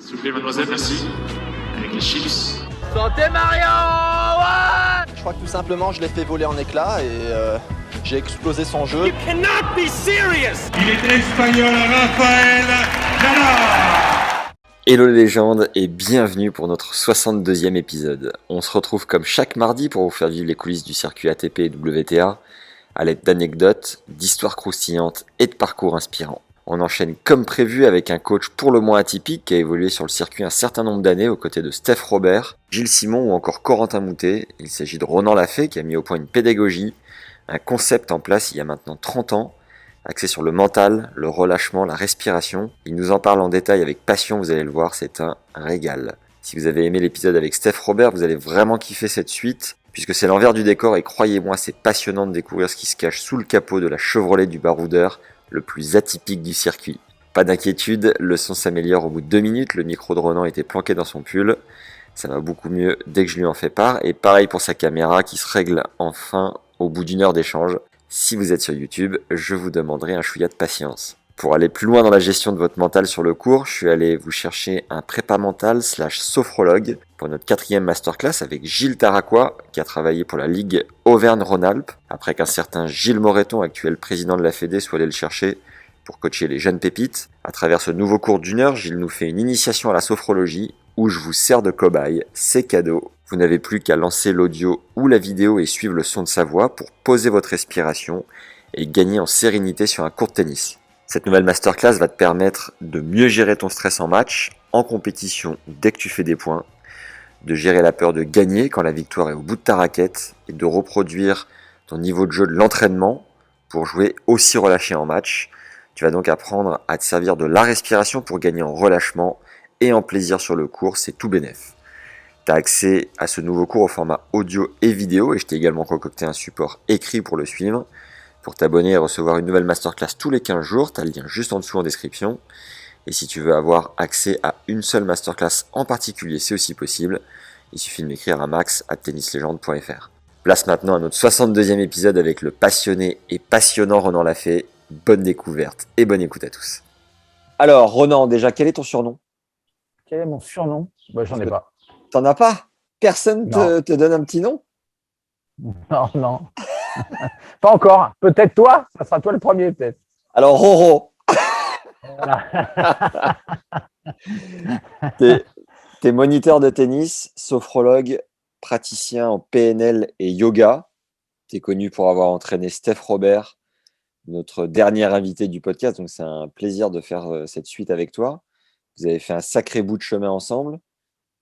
S'il vous plaît, mademoiselle, merci. Avec les chips. Santé Mario, ouais. Je crois que tout simplement, je l'ai fait voler en éclats et j'ai explosé son jeu. You cannot be serious. Il est espagnol, Rafael Nadal. Hello les légendes et bienvenue pour notre 62e épisode. On se retrouve comme chaque mardi pour vous faire vivre les coulisses du circuit ATP et WTA à l'aide d'anecdotes, d'histoires croustillantes et de parcours inspirants. On enchaîne comme prévu avec un coach pour le moins atypique qui a évolué sur le circuit un certain nombre d'années aux côtés de Steph Robert, Gilles Simon ou encore Corentin Moutet. Il s'agit de Ronan Lafay qui a mis au point une pédagogie, un concept en place il y a maintenant 30 ans, axé sur le mental, le relâchement, la respiration. Il nous en parle en détail avec passion, vous allez le voir, c'est un régal. Si vous avez aimé l'épisode avec Steph Robert, vous allez vraiment kiffer cette suite, puisque c'est l'envers du décor et croyez-moi, c'est passionnant de découvrir ce qui se cache sous le capot de la Chevrolet du baroudeur, le plus atypique du circuit. Pas d'inquiétude, le son s'améliore au bout de 2 minutes, le micro de Ronan était planqué dans son pull. Ça va beaucoup mieux dès que je lui en fais part, et pareil pour sa caméra qui se règle enfin au bout d'1 heure d'échange. Si vous êtes sur YouTube, je vous demanderai un chouïa de patience. Pour aller plus loin dans la gestion de votre mental sur le cours, je suis allé vous chercher un prépa mental / sophrologue pour notre 4e masterclass avec Gilles Taraquois, qui a travaillé pour la Ligue Auvergne-Rhône-Alpes, après qu'un certain Gilles Moreton, actuel président de la Fédé, soit allé le chercher pour coacher les jeunes pépites. À travers ce nouveau cours d'1 heure, Gilles nous fait une initiation à la sophrologie, où je vous sers de cobaye, c'est cadeau. Vous n'avez plus qu'à lancer l'audio ou la vidéo et suivre le son de sa voix pour poser votre respiration et gagner en sérénité sur un court de tennis. Cette nouvelle masterclass va te permettre de mieux gérer ton stress en match, en compétition dès que tu fais des points, de gérer la peur de gagner quand la victoire est au bout de ta raquette et de reproduire ton niveau de jeu de l'entraînement pour jouer aussi relâché en match. Tu vas donc apprendre à te servir de la respiration pour gagner en relâchement et en plaisir sur le cours, c'est tout bénef. Tu as accès à ce nouveau cours au format audio et vidéo et je t'ai également concocté un support écrit pour le suivre. Pour t'abonner et recevoir une nouvelle masterclass tous les 15 jours, tu as le lien juste en dessous en description. Et si tu veux avoir accès à une seule masterclass en particulier, c'est aussi possible. Il suffit de m'écrire à max@tennislegende.fr. Place maintenant à notre 62e épisode avec le passionné et passionnant Ronan Lafay. Bonne découverte et bonne écoute à tous. Alors Ronan, déjà, quel est ton surnom ? Quel est mon surnom ? J'en ai pas. T'en as pas ? Personne te donne un petit nom ? Non. Pas encore. Peut-être toi, ça sera toi le premier peut-être. Alors Roro. Voilà. T'es moniteur de tennis, sophrologue, praticien en PNL et yoga. T'es connu pour avoir entraîné Steph Robert, notre dernier invité du podcast. Donc c'est un plaisir de faire cette suite avec toi. Vous avez fait un sacré bout de chemin ensemble,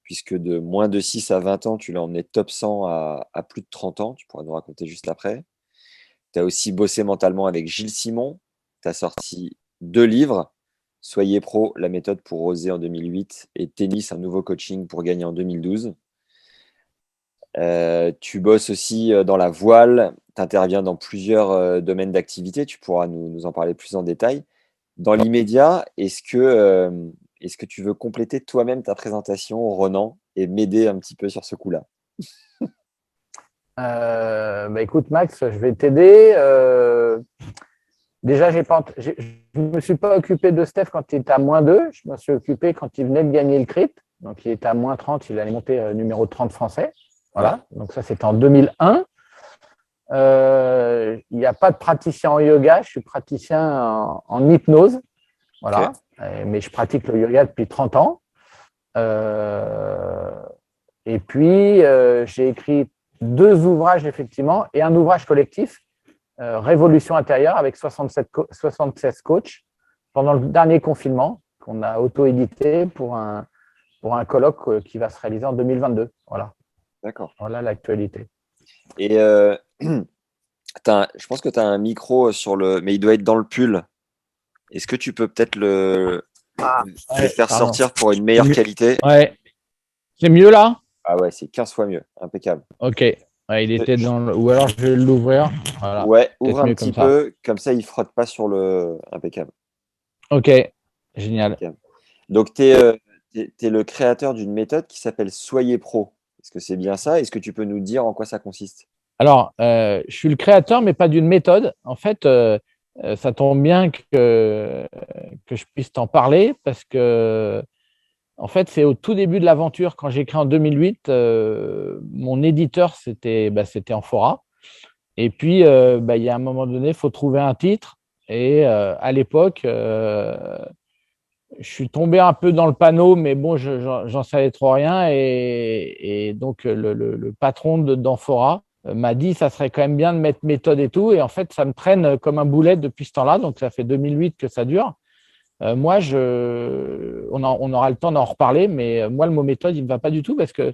puisque de moins de 6 à 20 ans, tu l'as emmené top 100 à plus de 30 ans. Tu pourras nous raconter juste après. Tu as aussi bossé mentalement avec Gilles Simon. Tu as sorti 2 livres, Soyez pro, la méthode pour oser en 2008 et Tennis, un nouveau coaching pour gagner en 2012. Tu bosses aussi dans la voile, tu interviens dans plusieurs domaines d'activité. Tu pourras nous en parler plus en détail. Dans l'immédiat, est-ce que tu veux compléter toi-même ta présentation, Ronan, et m'aider un petit peu sur ce coup-là ? Écoute, Max, je vais t'aider. Déjà, je ne me suis pas occupé de Steph quand il était à -2. Je me suis occupé quand il venait de gagner le CRIT. Donc, il était à -30. Il allait monter numéro 30 français. Voilà. Donc, ça, c'était en 2001. Il n'y a pas de praticien en yoga. Je suis praticien en hypnose. Voilà. Okay. Mais je pratique le yoga depuis 30 ans. Et puis, j'ai écrit 2 ouvrages, effectivement, et un ouvrage collectif, Révolution intérieure, avec 76 coachs, pendant le dernier confinement, qu'on a auto-édité pour un colloque qui va se réaliser en 2022. Voilà. D'accord. Voilà l'actualité. Et je pense que tu as un micro mais il doit être dans le pull. Est-ce que tu peux peut-être le faire sortir pour une meilleure qualité ? Ouais. C'est mieux là ? Ah ouais, c'est 15 fois mieux. Impeccable. Ok. Ouais, il était ou alors je vais l'ouvrir. Voilà. Ouais, ouvre un petit peu. Comme ça, il ne frotte pas sur le… Impeccable. Ok. Génial. Impeccable. Donc, tu es le créateur d'une méthode qui s'appelle Soyez pro. Est-ce que c'est bien ça ? Est-ce que tu peux nous dire en quoi ça consiste ? Alors, je suis le créateur, mais pas d'une méthode. En fait, ça tombe bien que je puisse t'en parler parce que En fait, c'est au tout début de l'aventure, quand j'ai écrit en 2008, mon éditeur, c'était Amphora. Et puis, il y a un moment donné, il faut trouver un titre. Et à l'époque, je suis tombé un peu dans le panneau, mais bon, j'en savais trop rien. Et donc, le patron d'Amphora m'a dit, ça serait quand même bien de mettre méthode et tout. Et en fait, ça me traîne comme un boulet depuis ce temps-là. Donc, ça fait 2008 que ça dure. Moi, on aura le temps d'en reparler, mais moi, le mot méthode, il ne me va pas du tout parce que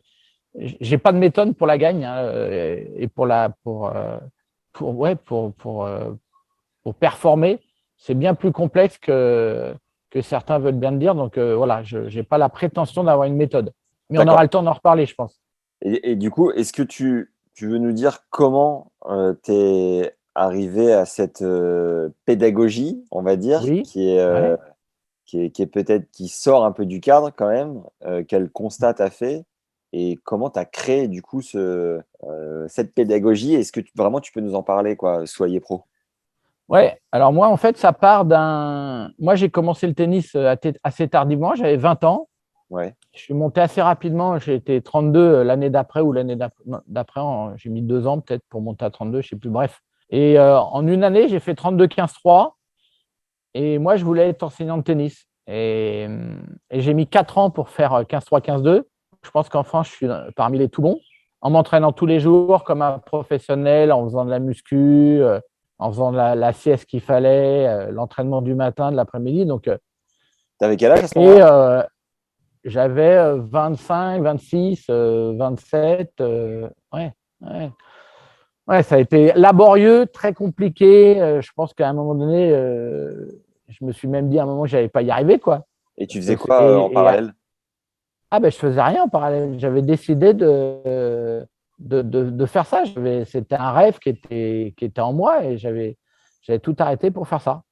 j'ai pas de méthode pour la gagne et pour performer. C'est bien plus complexe que certains veulent bien le dire. Donc, voilà, je n'ai pas la prétention d'avoir une méthode. Mais on aura le temps d'en reparler, je pense. Et du coup, est-ce que tu veux nous dire comment tu es arrivé à cette pédagogie, on va dire, Oui. qui est peut-être qui sort un peu du cadre quand même, quel constat tu as fait et comment tu as créé du coup cette pédagogie? Est-ce que vraiment tu peux nous en parler, quoi, Soyez Pro? Ouais, alors moi, en fait, ça part d'un. Moi, j'ai commencé le tennis assez tardivement, j'avais 20 ans. Ouais. Je suis monté assez rapidement, j'ai été 32 l'année d'après ou l'année d'après, j'ai mis 2 ans peut-être pour monter à 32, je ne sais plus, bref. Et en une année, j'ai fait 32-15-3. Et moi, je voulais être enseignant de tennis. Et j'ai mis 4 ans pour faire 15-3, 15-2. Je pense qu'en France, je suis parmi les tout bons. En m'entraînant tous les jours comme un professionnel, en faisant de la muscu, en faisant la sieste qu'il fallait, l'entraînement du matin, de l'après-midi. Donc, tu avais quel âge à ce moment-là? J'avais 25, 26, 27. Ouais. Ouais, ça a été laborieux, très compliqué. Je pense qu'à un moment donné, je me suis même dit à un moment que je n'allais pas y arriver, quoi. Et tu faisais quoi en parallèle? Je faisais rien en parallèle. J'avais décidé de faire ça. C'était un rêve qui était en moi et j'avais tout arrêté pour faire ça.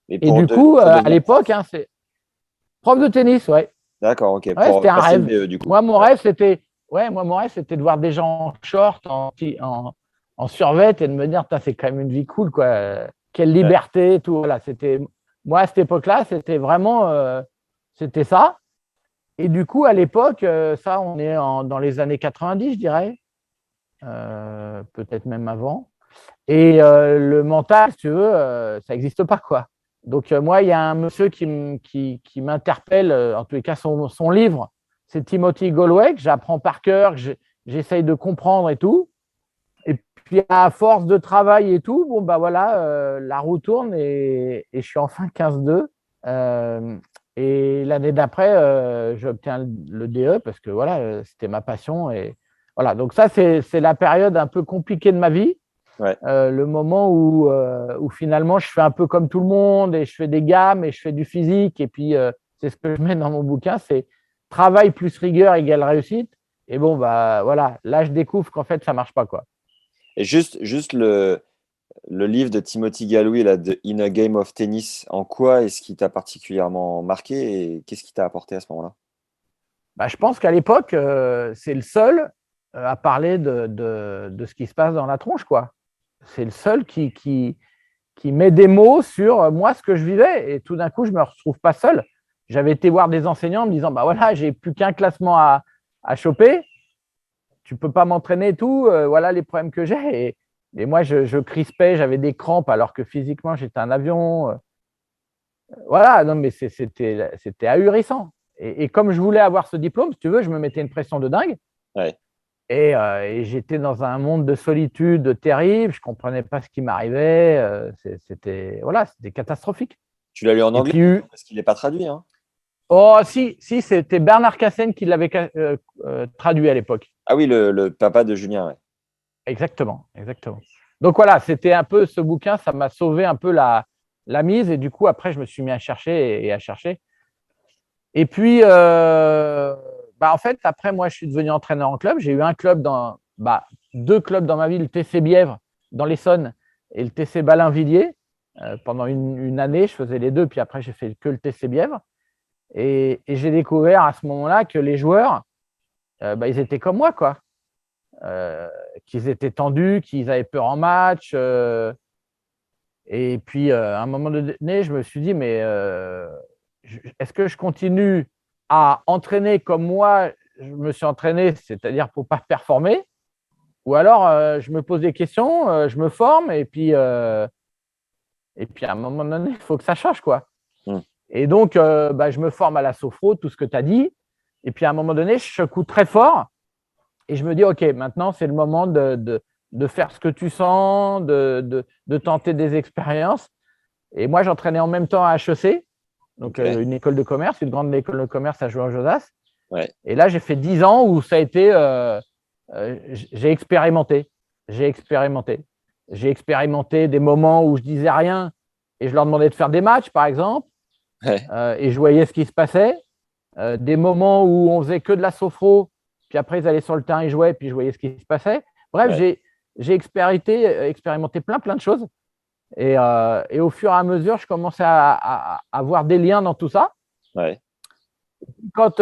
Et du coup, à l'époque, c'est prof de tennis, ouais. D'accord, ok. Ouais, c'était un rêve. Du coup. Moi, mon rêve, c'était de voir des gens en short, en survêt et de me dire, c'est quand même une vie cool, quoi. Quelle liberté, tout. Voilà, moi, à cette époque-là, c'était vraiment c'était ça. Et du coup, à l'époque, ça, on est dans les années 90, je dirais, peut-être même avant. Et le mental, si tu veux, ça n'existe pas, quoi. Donc, moi, il y a un monsieur qui m'interpelle, en tous les cas, son livre, c'est Timothy Gallwey, que j'apprends par cœur, que j'essaye de comprendre et tout. Et puis, à force de travail et tout, bon, voilà, la roue tourne et je suis enfin 15-2. Et l'année d'après, j'obtiens le DE parce que voilà, c'était ma passion. Et voilà, donc ça, c'est la période un peu compliquée de ma vie. Ouais. Le moment où finalement, je fais un peu comme tout le monde et je fais des gammes et je fais du physique. Et puis, c'est ce que je mets dans mon bouquin, c'est travail plus rigueur égale réussite. Et bon, voilà, là, je découvre qu'en fait, ça ne marche pas, quoi. Et juste le livre de Timothy Gallwey, là, de In a Game of Tennis, en quoi est-ce qu'il t'a particulièrement marqué et qu'est-ce qui t'a apporté à ce moment-là? Je pense qu'à l'époque, c'est le seul à parler de ce qui se passe dans la tronche, quoi. C'est le seul qui met des mots sur moi, ce que je vivais. Et tout d'un coup, je ne me retrouve pas seul. J'avais été voir des enseignants en me disant, voilà, j'ai plus qu'un classement à choper. Tu ne peux pas m'entraîner et tout. Voilà les problèmes que j'ai. Et moi, je crispais, j'avais des crampes alors que physiquement, j'étais un avion. Voilà, non, mais c'était ahurissant. Et comme je voulais avoir ce diplôme, si tu veux, je me mettais une pression de dingue. Ouais. Et j'étais dans un monde de solitude terrible. Je ne comprenais pas ce qui m'arrivait. C'était catastrophique. Tu l'as lu en anglais parce qu'il n'est pas traduit. Hein. Oh, si, c'était Bernard Cassen qui l'avait traduit à l'époque. Ah oui, le papa de Julien, ouais. Exactement. Donc voilà, c'était un peu ce bouquin, ça m'a sauvé un peu la mise. Et du coup, après, je me suis mis à chercher et à chercher. Et puis, en fait, après, moi, je suis devenu entraîneur en club. J'ai eu un club deux clubs dans ma vie, le TC Bièvre dans l'Essonne et le TC Ballainvilliers. Pendant une année, je faisais les deux, puis après, j'ai fait que le TC Bièvre. Et j'ai découvert à ce moment-là que les joueurs, ils étaient comme moi, quoi. Qu'ils étaient tendus, qu'ils avaient peur en match. Et puis, à un moment donné, je me suis dit, mais est-ce que je continue à entraîner comme moi, je me suis entraîné, c'est-à-dire pour ne pas performer, ou alors je me pose des questions, je me forme, et puis à un moment donné, il faut que ça change, quoi. Et donc, je me forme à la sophro, tout ce que tu as dit, et puis à un moment donné, je secoue très fort, et je me dis, OK, maintenant, c'est le moment de faire ce que tu sens, de tenter des expériences. Et moi, j'entraînais en même temps à HEC, donc une école de commerce, une grande école de commerce à Jouan-Josas. Ouais. Et là, j'ai fait 10 ans où ça a été… j'ai expérimenté. J'ai expérimenté des moments où je disais rien et je leur demandais de faire des matchs, par exemple, et je voyais ce qui se passait. Des moments où on faisait que de la sophro, puis après, ils allaient sur le terrain, ils jouaient, puis je voyais ce qui se passait. Bref, j'ai expérimenté plein de choses. Et au fur et à mesure, je commençais à avoir des liens dans tout ça. Ouais. Quand,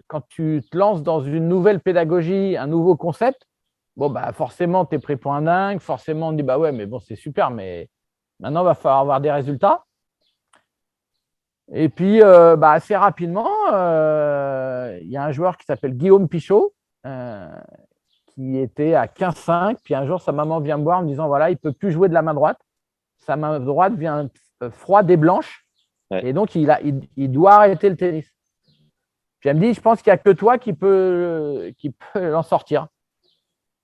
quand tu te lances dans une nouvelle pédagogie, un nouveau concept, forcément, tu es pris pour un dingue. Forcément, on dit, ouais, mais bon, c'est super, mais maintenant, il va falloir avoir des résultats. Et puis, assez rapidement, il y a un joueur qui s'appelle Guillaume Pichot, qui était à 15-5. Puis un jour, sa maman vient me voir en me disant, voilà, il ne peut plus jouer de la main droite. Sa main droite vient froide et blanche. Et donc, il doit arrêter le tennis. Puis elle me dit, je pense qu'il n'y a que toi qui peut en sortir.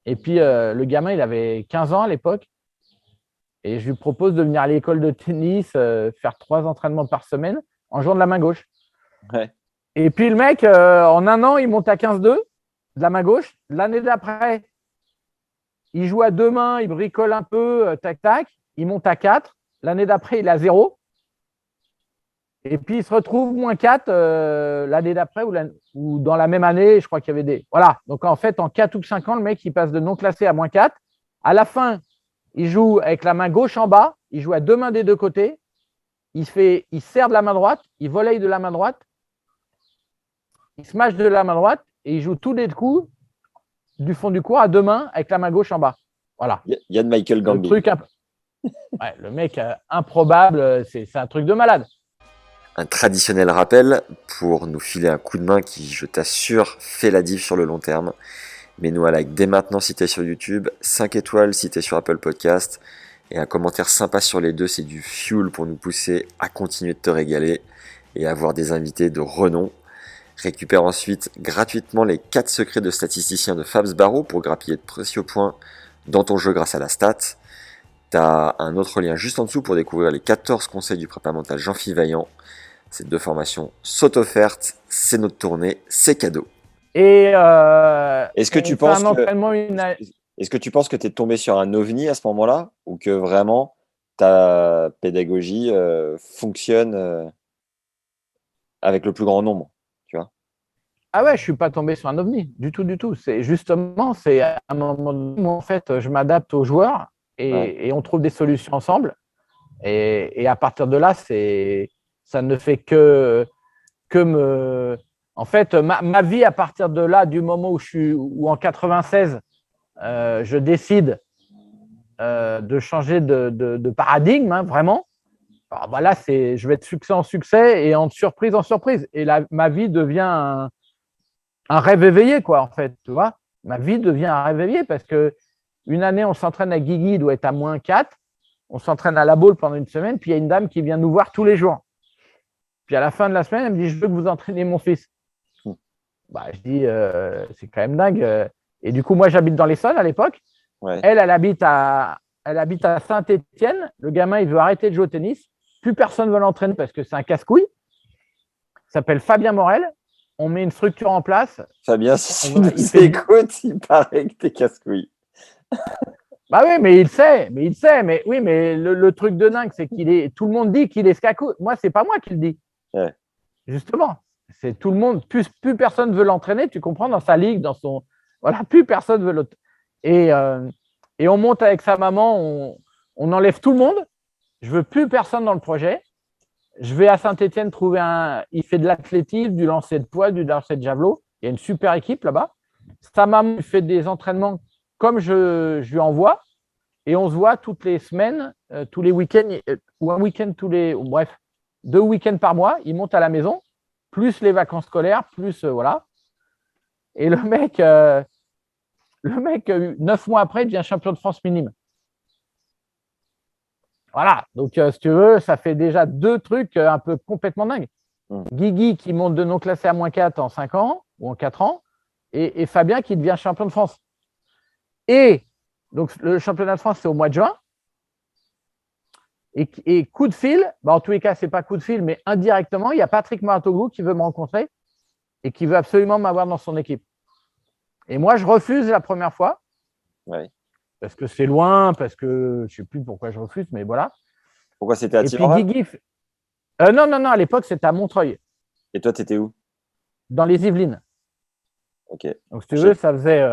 Et puis, le gamin, il avait 15 ans à l'époque. Et je lui propose de venir à l'école de tennis, faire 3 entraînements par semaine en jouant de la main gauche. Ouais. Et puis, le mec, en un an, il monte à 15-2 de la main gauche. L'année d'après, il joue à 2 mains, il bricole un peu, tac-tac. Il monte à 4. L'année d'après, il est à 0. Et puis, il se retrouve moins 4 l'année d'après ou dans la même année, je crois qu'il y avait des… Voilà. Donc, en fait, en 4 ou 5 ans, le mec, il passe de non classé à moins 4. À la fin, il joue avec la main gauche en bas. Il joue à 2 mains des 2 côtés. Il serre de la main droite. Il volley de la main droite. Il smash de la main droite. Et il joue tous les coups du fond du court à 2 mains avec la main gauche en bas. Voilà. Yann Michael Gambit. Le mec improbable. C'est un truc de malade. Un traditionnel rappel pour nous filer un coup de main qui, je t'assure, fait la diff sur le long terme. Mets-nous un like dès maintenant si t'es sur YouTube, 5 étoiles si t'es sur Apple Podcast, et un commentaire sympa sur les deux, c'est du fuel pour nous pousser à continuer de te régaler et à avoir des invités de renom. Récupère ensuite gratuitement les 4 secrets de statisticien de Fabs Barreau pour grappiller de précieux points dans ton jeu grâce à la stat. T'as un autre lien juste en dessous pour découvrir les 14 conseils du prépa mental Jean-Philippe Vaillant. Ces 2 formations sont offertes, c'est notre tournée, c'est cadeau. Et est-ce que tu penses que tu es tombé sur un ovni à ce moment-là ou que vraiment ta pédagogie fonctionne avec le plus grand nombre, tu vois? Ah ouais, je suis pas tombé sur un ovni du tout. C'est justement, c'est à un moment donné où en fait, je m'adapte aux joueurs et on trouve des solutions ensemble. Et à partir de là, ça ne fait que me… En fait, ma vie, à partir de là, du moment où en 96, je décide de changer de paradigme, hein, vraiment. Alors, voilà, je vais de succès en succès et en surprise en surprise. Et là, ma vie devient un rêve éveillé, quoi, en fait. Tu vois, ma vie devient un rêve éveillé parce qu'une année, on s'entraîne à Guigui, il doit être à moins 4. On s'entraîne à la boule pendant une semaine, puis il y a une dame qui vient nous voir tous les jours. Puis à la fin de la semaine, elle me dit, je veux que vous entraîniez mon fils. Je dis, c'est quand même dingue. Et du coup, moi, j'habite dans l'Essonne à l'époque. Ouais. Elle habite à Saint-Étienne. Le gamin, il veut arrêter de jouer au tennis. Plus personne ne veut l'entraîner parce que c'est un casse-couille. Il s'appelle Fabien Morel. On met une structure en place. Fabien, si tu nous écoutes, il paraît que t'es casse-couille. Oui, mais il sait. Mais oui, mais le truc de dingue, c'est tout le monde dit qu'il est casse-couille. Moi, c'est pas moi qui le dis. Ouais. Justement. C'est tout le monde, plus personne veut l'entraîner, tu comprends, dans sa ligue, dans son… Voilà, plus personne veut l'autre. Et on monte avec sa maman, on enlève tout le monde. Je veux plus personne dans le projet. Je vais à Saint-Étienne trouver il fait de l'athlétisme, du lancer de poids, du lancer de javelot. Il y a une super équipe là-bas. Sa maman fait des entraînements comme je lui envoie. Et on se voit toutes les semaines, tous les week-ends, ou un week-end bref. 2 week-ends par mois, il monte à la maison, plus les vacances scolaires, plus voilà. Et le mec, 9 mois après, il devient champion de France minime. Voilà, donc si tu veux, ça fait déjà 2 trucs un peu complètement dingues. Guigui qui monte de non classé à -4 en 5 ans ou en 4 ans, et Fabien qui devient champion de France. Et donc le championnat de France, c'est au mois de juin. Et coup de fil, en tous les cas, ce n'est pas coup de fil, mais indirectement, il y a Patrick Mouratoglou qui veut me rencontrer et qui veut absolument m'avoir dans son équipe. Et moi, je refuse la première fois. Ouais. Parce que c'est loin, parce que je ne sais plus pourquoi je refuse, mais voilà. Pourquoi c'était à Et puis Tirol? Guigui. Non, à l'époque, c'était à Montreuil, Et toi, t'étais où? dans les Yvelines. Ok. Donc, si tu veux, ça faisait.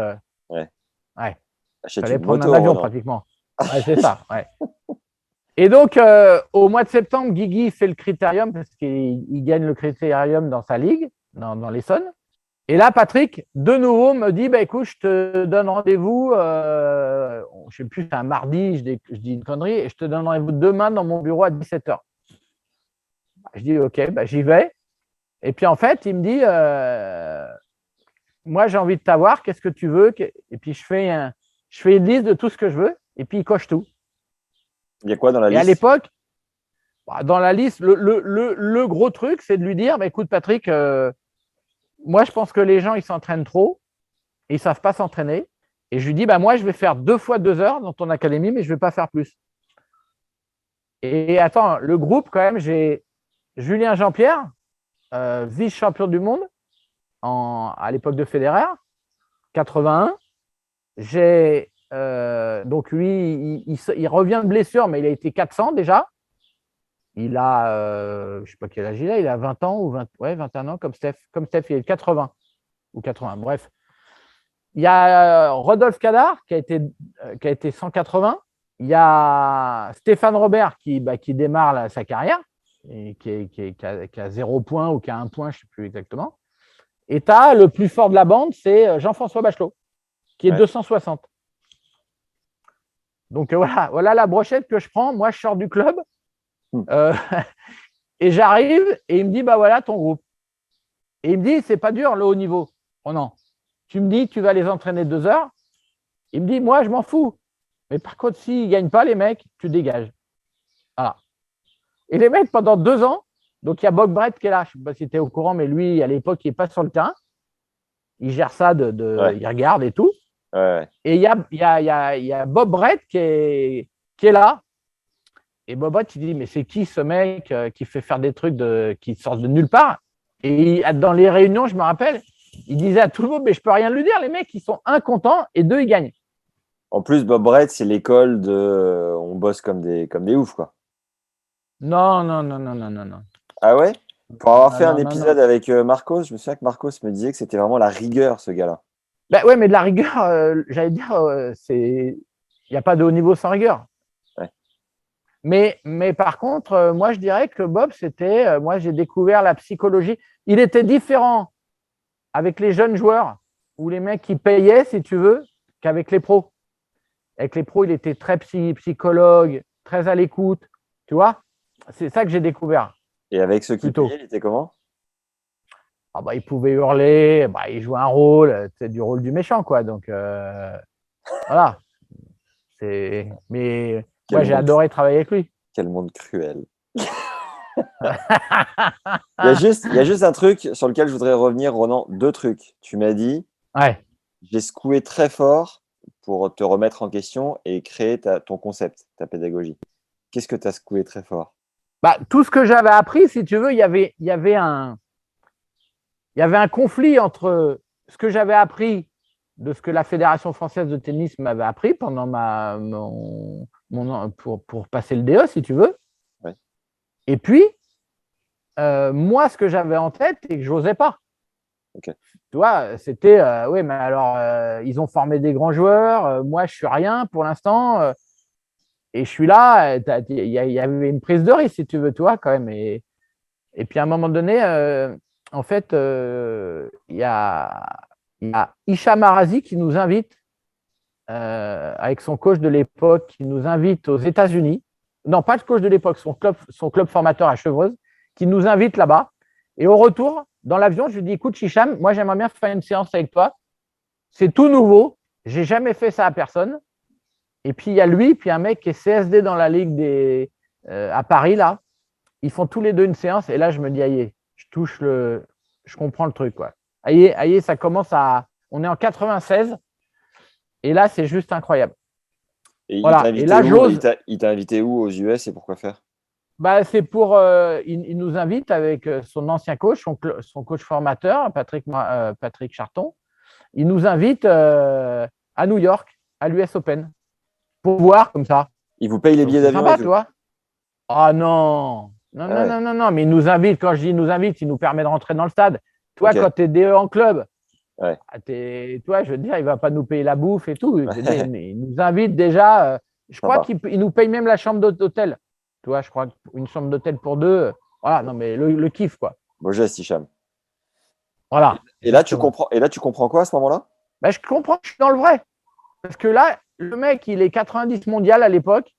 Ouais. Ouais. Achète Fallait une prendre moto, un avion Ronan. pratiquement. Ouais, c'est ça. Ouais. Et donc, au mois de septembre, Guigui fait le critérium parce qu'il gagne le critérium dans sa ligue, dans l'Essonne. Et là, Patrick, de nouveau, me dit écoute, je te donne rendez-vous, je ne sais plus, c'est un mardi, je dis une connerie, et je te donne rendez-vous demain dans mon bureau à 17h. Je dis ok, j'y vais. Et puis en fait, il me dit moi, j'ai envie de t'avoir, qu'est-ce que tu veux? Et puis je fais une liste de tout ce que je veux, et puis il coche tout. Il y a quoi dans la Et liste? à l'époque, dans la liste, le gros truc, c'est de lui dire écoute, Patrick, moi, je pense que les gens, ils s'entraînent trop et ils ne savent pas s'entraîner. Et je lui dis moi, je vais faire 2 fois 2 heures dans ton académie, mais je ne vais pas faire plus. Et attends, le groupe, quand même, j'ai Julien Jean-Pierre, vice-champion du monde à l'époque de Federer, 81. J'ai donc lui, il revient de blessure, mais il a été 400 déjà. Il a, je ne sais pas quel âge il a 20 ans ou 21 ans comme Steph. Comme Steph, il est 80 ou 80, bref. Il y a Rodolphe Cadar qui a été 180. Il y a Stéphane Robert qui démarre sa carrière et qui a 0 point ou qui a 1 point, je ne sais plus exactement. Et tu as le plus fort de la bande, c'est Jean-François Bachelot, qui est 260. Donc voilà la brochette que je prends. Moi, je sors du club. Et j'arrive et il me dit voilà ton groupe. Et il me dit c'est pas dur le haut niveau. Oh non. Tu me dis tu vas les entraîner 2 heures. Il me dit moi je m'en fous. Mais par contre s'ils ne gagnent pas les mecs, tu dégages. Voilà. Et les mecs pendant 2 ans, donc il y a Bob Brett qui est là. Je ne sais pas si tu es au courant, mais lui à l'époque il n'est pas sur le terrain. Il gère ça il regarde et tout. Ouais. Et il y a Bob Brett qui est là. Et Bob, il dit, mais c'est qui ce mec qui fait faire des trucs qui sortent de nulle part? Et dans les réunions, je me rappelle, il disait à tout le monde, mais je peux rien lui dire, les mecs, ils sont 1 contents et 2, ils gagnent. En plus, Bob Brett, c'est l'école de on bosse comme des oufs, quoi. Non. Ah ouais? Pour avoir fait un épisode avec Marcos, je me souviens que Marcos me disait que c'était vraiment la rigueur, ce gars-là. Ouais, mais de la rigueur, j'allais dire, il n'y a pas de haut niveau sans rigueur. Mais par contre, moi, je dirais que Bob, moi, j'ai découvert la psychologie. Il était différent avec les jeunes joueurs ou les mecs qui payaient, si tu veux, qu'avec les pros. Avec les pros, il était très psychologue, très à l'écoute. Tu vois? C'est ça que j'ai découvert. Et avec ceux qui payaient, il était comment? Il pouvait hurler, il jouait un rôle, c'est du rôle du méchant, quoi. Donc, voilà. Mais moi, j'ai adoré travailler avec lui. Quel monde cruel. Il y a juste un truc sur lequel je voudrais revenir, Ronan. 2 trucs. Tu m'as dit, j'ai secoué très fort pour te remettre en question et créer ton concept, ta pédagogie. Qu'est-ce que tu as secoué très fort? Tout ce que j'avais appris, si tu veux, il y avait un conflit entre ce que j'avais appris de ce que la Fédération française de tennis m'avait appris pendant pour passer le DE, si tu veux. Ouais. Et puis, moi, ce que j'avais en tête et que je n'osais pas. Okay. Tu vois, c'était, oui, mais alors, ils ont formé des grands joueurs, moi, je ne suis rien pour l'instant, et je suis là, il y avait une prise de risque, si tu veux, toi, quand même. Et puis, à un moment donné, en fait, il y a Hicham Arazi qui nous invite, avec son coach de l'époque, qui nous invite aux États-Unis. Non, pas le coach de l'époque, son club formateur à Chevreuse. qui nous invite là-bas. Et au retour, dans l'avion, je lui dis, écoute, Hicham, moi, j'aimerais bien faire une séance avec toi. C'est tout nouveau. J'ai jamais fait ça à personne. Et puis, il y a lui, puis un mec qui est CSD dans la Ligue à Paris, là. Ils font tous les deux une séance. Et là, je me dis, aïe, je comprends le truc, quoi. Aïe, ça commence à… On est en 96. Et là, c'est juste incroyable. Et voilà. Et là, j'ose… Il t'a invité où aux US et pourquoi faire? C'est pour… il nous invite avec son ancien coach, son coach formateur, Patrick Charton. Il nous invite à New York, à l'US Open, pour voir comme ça. Il vous paye les billets d'avion? Tu vois? Ah non. Non, mais il nous invite. Quand je dis il nous invite, il nous permet de rentrer dans le stade. Toi, quand tu es DE en club, toi, je veux dire, il ne va pas nous payer la bouffe et tout. Il nous invite déjà. Je crois qu'il nous paye même la chambre d'hôtel. Tu vois, je crois qu'une chambre d'hôtel pour deux. Voilà, non, mais le kiff, quoi. Bon geste, Hicham. Voilà. Et là, tu comprends quoi à ce moment-là? Je comprends que je suis dans le vrai. Parce que là, le mec, il est 90 mondial à l'époque.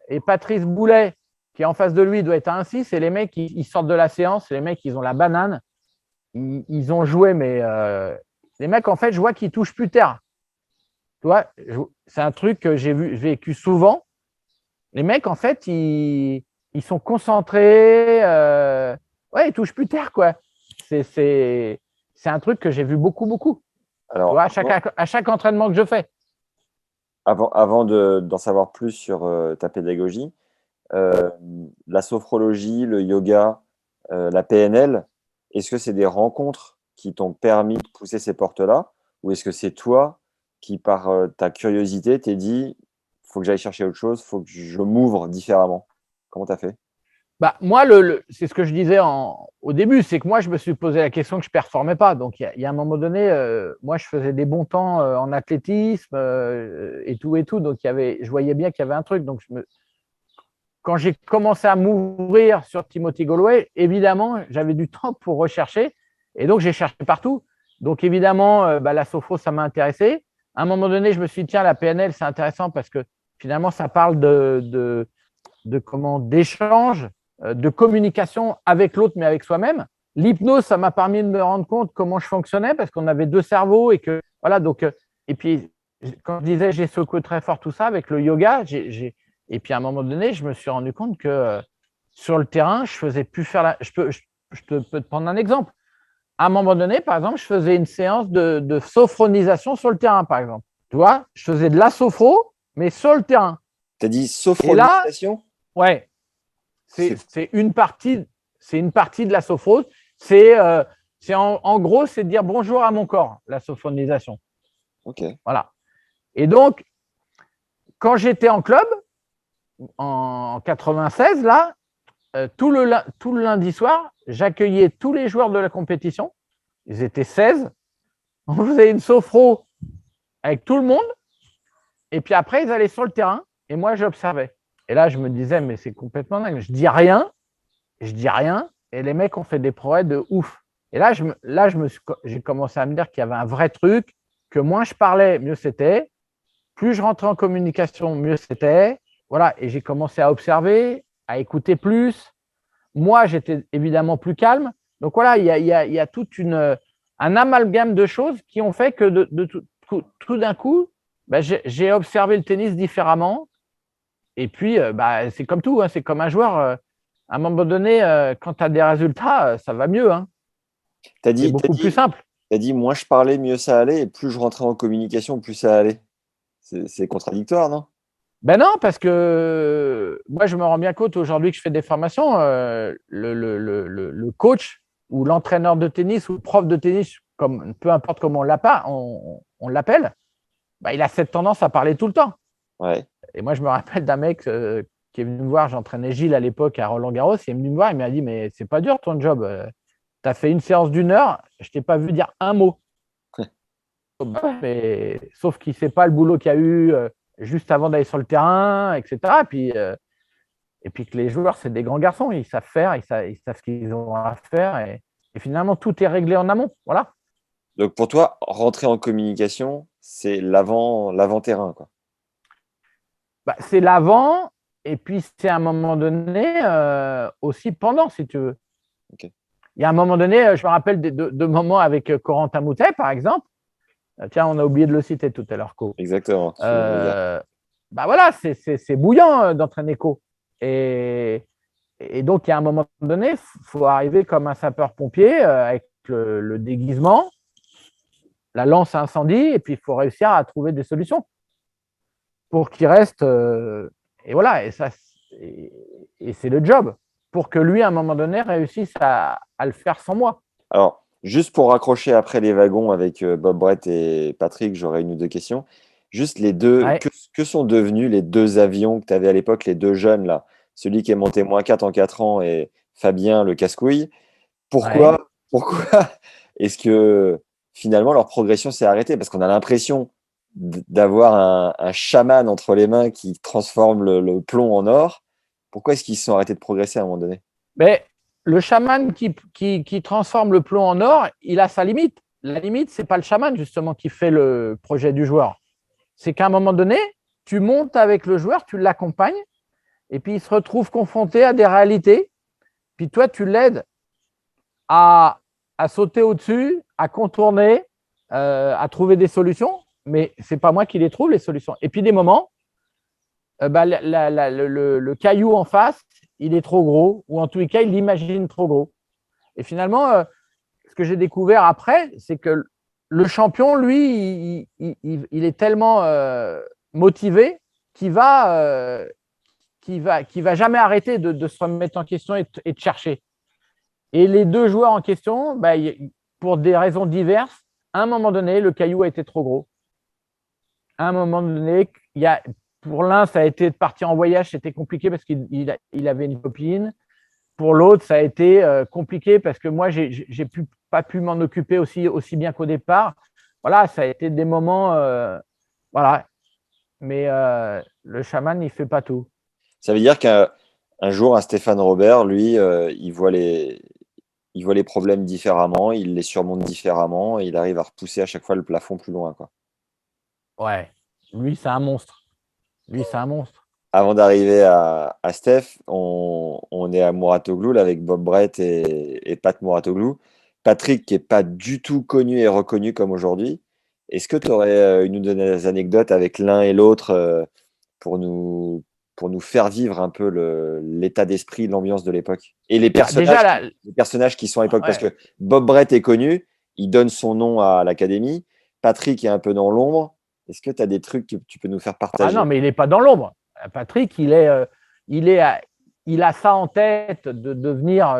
Et Patrice Boulet, qui est en face de lui, doit être à 1-6. Et les mecs, ils sortent de la séance. Les mecs, ils ont la banane. Ils ont joué, mais les mecs, en fait, je vois qu'ils ne touchent plus terre. Tu vois, c'est un truc que j'ai vécu souvent. Les mecs, en fait, ils sont concentrés. Ils ne touchent plus terre, quoi. C'est un truc que j'ai vu beaucoup. Alors, tu vois, à chaque entraînement que je fais. Avant d'en savoir plus sur ta pédagogie, la sophrologie, le yoga, la PNL, est-ce que c'est des rencontres qui t'ont permis de pousser ces portes-là, ou est-ce que c'est toi qui, par ta curiosité, t'es dit « il faut que j'aille chercher autre chose, il faut que je m'ouvre différemment ». Comment tu as fait? Moi, c'est ce que je disais au début, c'est que moi, je me suis posé la question que je ne performais pas. Donc, il y a un moment donné, moi, je faisais des bons temps en athlétisme et tout. Donc, je voyais bien qu'il y avait un truc. Donc, quand j'ai commencé à m'ouvrir sur Timothy Galloway, évidemment, j'avais du temps pour rechercher. Et donc, j'ai cherché partout. Donc, évidemment, la sophro, ça m'a intéressé. À un moment donné, je me suis dit, tiens, la PNL, c'est intéressant parce que finalement, ça parle d'échange, de communication avec l'autre, mais avec soi-même. L'hypnose, ça m'a permis de me rendre compte comment je fonctionnais parce qu'on avait deux cerveaux et que voilà. Donc, et puis, quand je disais j'ai secoué très fort tout ça avec le yoga, et puis à un moment donné, je me suis rendu compte que sur le terrain, je faisais plus faire je peux te prendre un exemple. À un moment donné, par exemple, je faisais une séance de sophronisation sur le terrain, par exemple. Tu vois, je faisais de la sophro, mais sur le terrain. Tu as dit sophronisation? Ouais. C'est une partie de la sophrose. En gros, c'est dire bonjour à mon corps, la sophronisation. Ok. Voilà. Et donc, quand j'étais en club, en 96, là, tout le lundi soir, j'accueillais tous les joueurs de la compétition. Ils étaient 16. On faisait une sophro avec tout le monde. Et puis après, ils allaient sur le terrain et moi, j'observais. Et là, je me disais, mais c'est complètement dingue. Je dis rien. Et les mecs ont fait des progrès de ouf. Et là, j'ai commencé à me dire qu'il y avait un vrai truc, que moins je parlais, mieux c'était. Plus je rentrais en communication, mieux c'était. Voilà. Et j'ai commencé à observer, à écouter plus. Moi, j'étais évidemment plus calme. Donc voilà, il y a tout un amalgame de choses qui ont fait que tout d'un coup, j'ai observé le tennis différemment. Et puis, c'est comme tout, hein, c'est comme un joueur. À un moment donné, quand tu as des résultats, ça va mieux. Hein. C'est beaucoup plus simple. Tu as dit, moins je parlais, mieux ça allait. Et plus je rentrais en communication, plus ça allait. C'est contradictoire, non? Ben non, parce que moi, je me rends bien compte aujourd'hui que je fais des formations. Le coach ou l'entraîneur de tennis ou le prof de tennis, peu importe comment on l'appelle, il a cette tendance à parler tout le temps. Ouais. Et moi, je me rappelle d'un mec qui est venu me voir. J'entraînais Gilles à l'époque à Roland-Garros. Il est venu me voir. Il m'a dit, mais c'est pas dur ton job. Tu as fait une séance d'1 heure. Je t'ai pas vu dire un mot. Mais, sauf qu'il ne sait pas le boulot qu'il y a eu juste avant d'aller sur le terrain, etc. Et puis que les joueurs, c'est des grands garçons. Ils savent faire. Ils savent ce qu'ils ont à faire. Et finalement, tout est réglé en amont. Voilà. Donc, pour toi, rentrer en communication, c'est l'avant-terrain, quoi. C'est l'avant, et puis c'est à un moment donné aussi pendant, si tu veux. Ok. Il y a un moment donné, je me rappelle de moments avec Corentin Moutet, par exemple. Tiens, on a oublié de le citer tout à l'heure, Co. Exactement. Bah voilà, c'est bouillant d'entraîner Co. Et donc, il y a un moment donné, il faut arriver comme un sapeur-pompier avec le déguisement, la lance à incendie, et puis il faut réussir à trouver des solutions pour qu'il reste. Et voilà, et c'est le job pour que lui, à un moment donné, réussisse à le faire sans moi. Alors, juste pour raccrocher après les wagons avec Bob Brett et Patrick, j'aurais une ou deux questions. Juste les deux, Ouais. que sont devenus les deux avions que tu avais à l'époque, les deux jeunes là? Celui qui est monté -4 en 4 ans et Fabien le casse-couille. Pourquoi est-ce que finalement leur progression s'est arrêtée? Parce qu'on a l'impression d'avoir un chaman entre les mains qui transforme le plomb en or. Pourquoi est-ce qu'ils se sont arrêtés de progresser à un moment donné? Mais le chaman qui transforme le plomb en or, il a sa limite. La limite, ce n'est pas le chaman justement qui fait le projet du joueur. C'est qu'à un moment donné, tu montes avec le joueur, tu l'accompagnes, et puis il se retrouve confronté à des réalités. Puis toi, tu l'aides à sauter au-dessus, à contourner, à trouver des solutions. Mais ce n'est pas moi qui les trouve, les solutions. Et puis des moments, le caillou en face, il est trop gros, ou en tous les cas, il l'imagine trop gros. Et finalement, ce que j'ai découvert après, c'est que le champion, lui, il est tellement motivé qu'il va jamais arrêter de se remettre en question et de chercher. Et les deux joueurs en question, pour des raisons diverses, à un moment donné, le caillou a été trop gros. À un moment donné, pour l'un, ça a été de partir en voyage, c'était compliqué parce qu'il avait une copine. Pour l'autre, ça a été compliqué parce que moi, j'ai pas pu m'en occuper aussi bien qu'au départ. Voilà, ça a été des moments, voilà. Mais le chaman, il ne fait pas tout. Ça veut dire qu'un jour, un Stéphane Robert, lui, il voit les problèmes différemment, il les surmonte différemment et il arrive à repousser à chaque fois le plafond plus loin, quoi. Ouais, lui, c'est un monstre. Avant d'arriver à Steph, on est à Mouratoglou là, avec Bob Brett et Pat Mouratoglou. Patrick, qui n'est pas du tout connu et reconnu comme aujourd'hui. Est-ce que tu aurais une ou deux anecdotes avec l'un et l'autre pour nous faire vivre un peu l'état d'esprit, l'ambiance de l'époque? Et les personnages qui sont à l'époque, ouais. Parce que Bob Brett est connu, il donne son nom à l'académie. Patrick est un peu dans l'ombre. Est-ce que tu as des trucs que tu peux nous faire partager? Ah non, mais il n'est pas dans l'ombre. Patrick, il a ça en tête de devenir,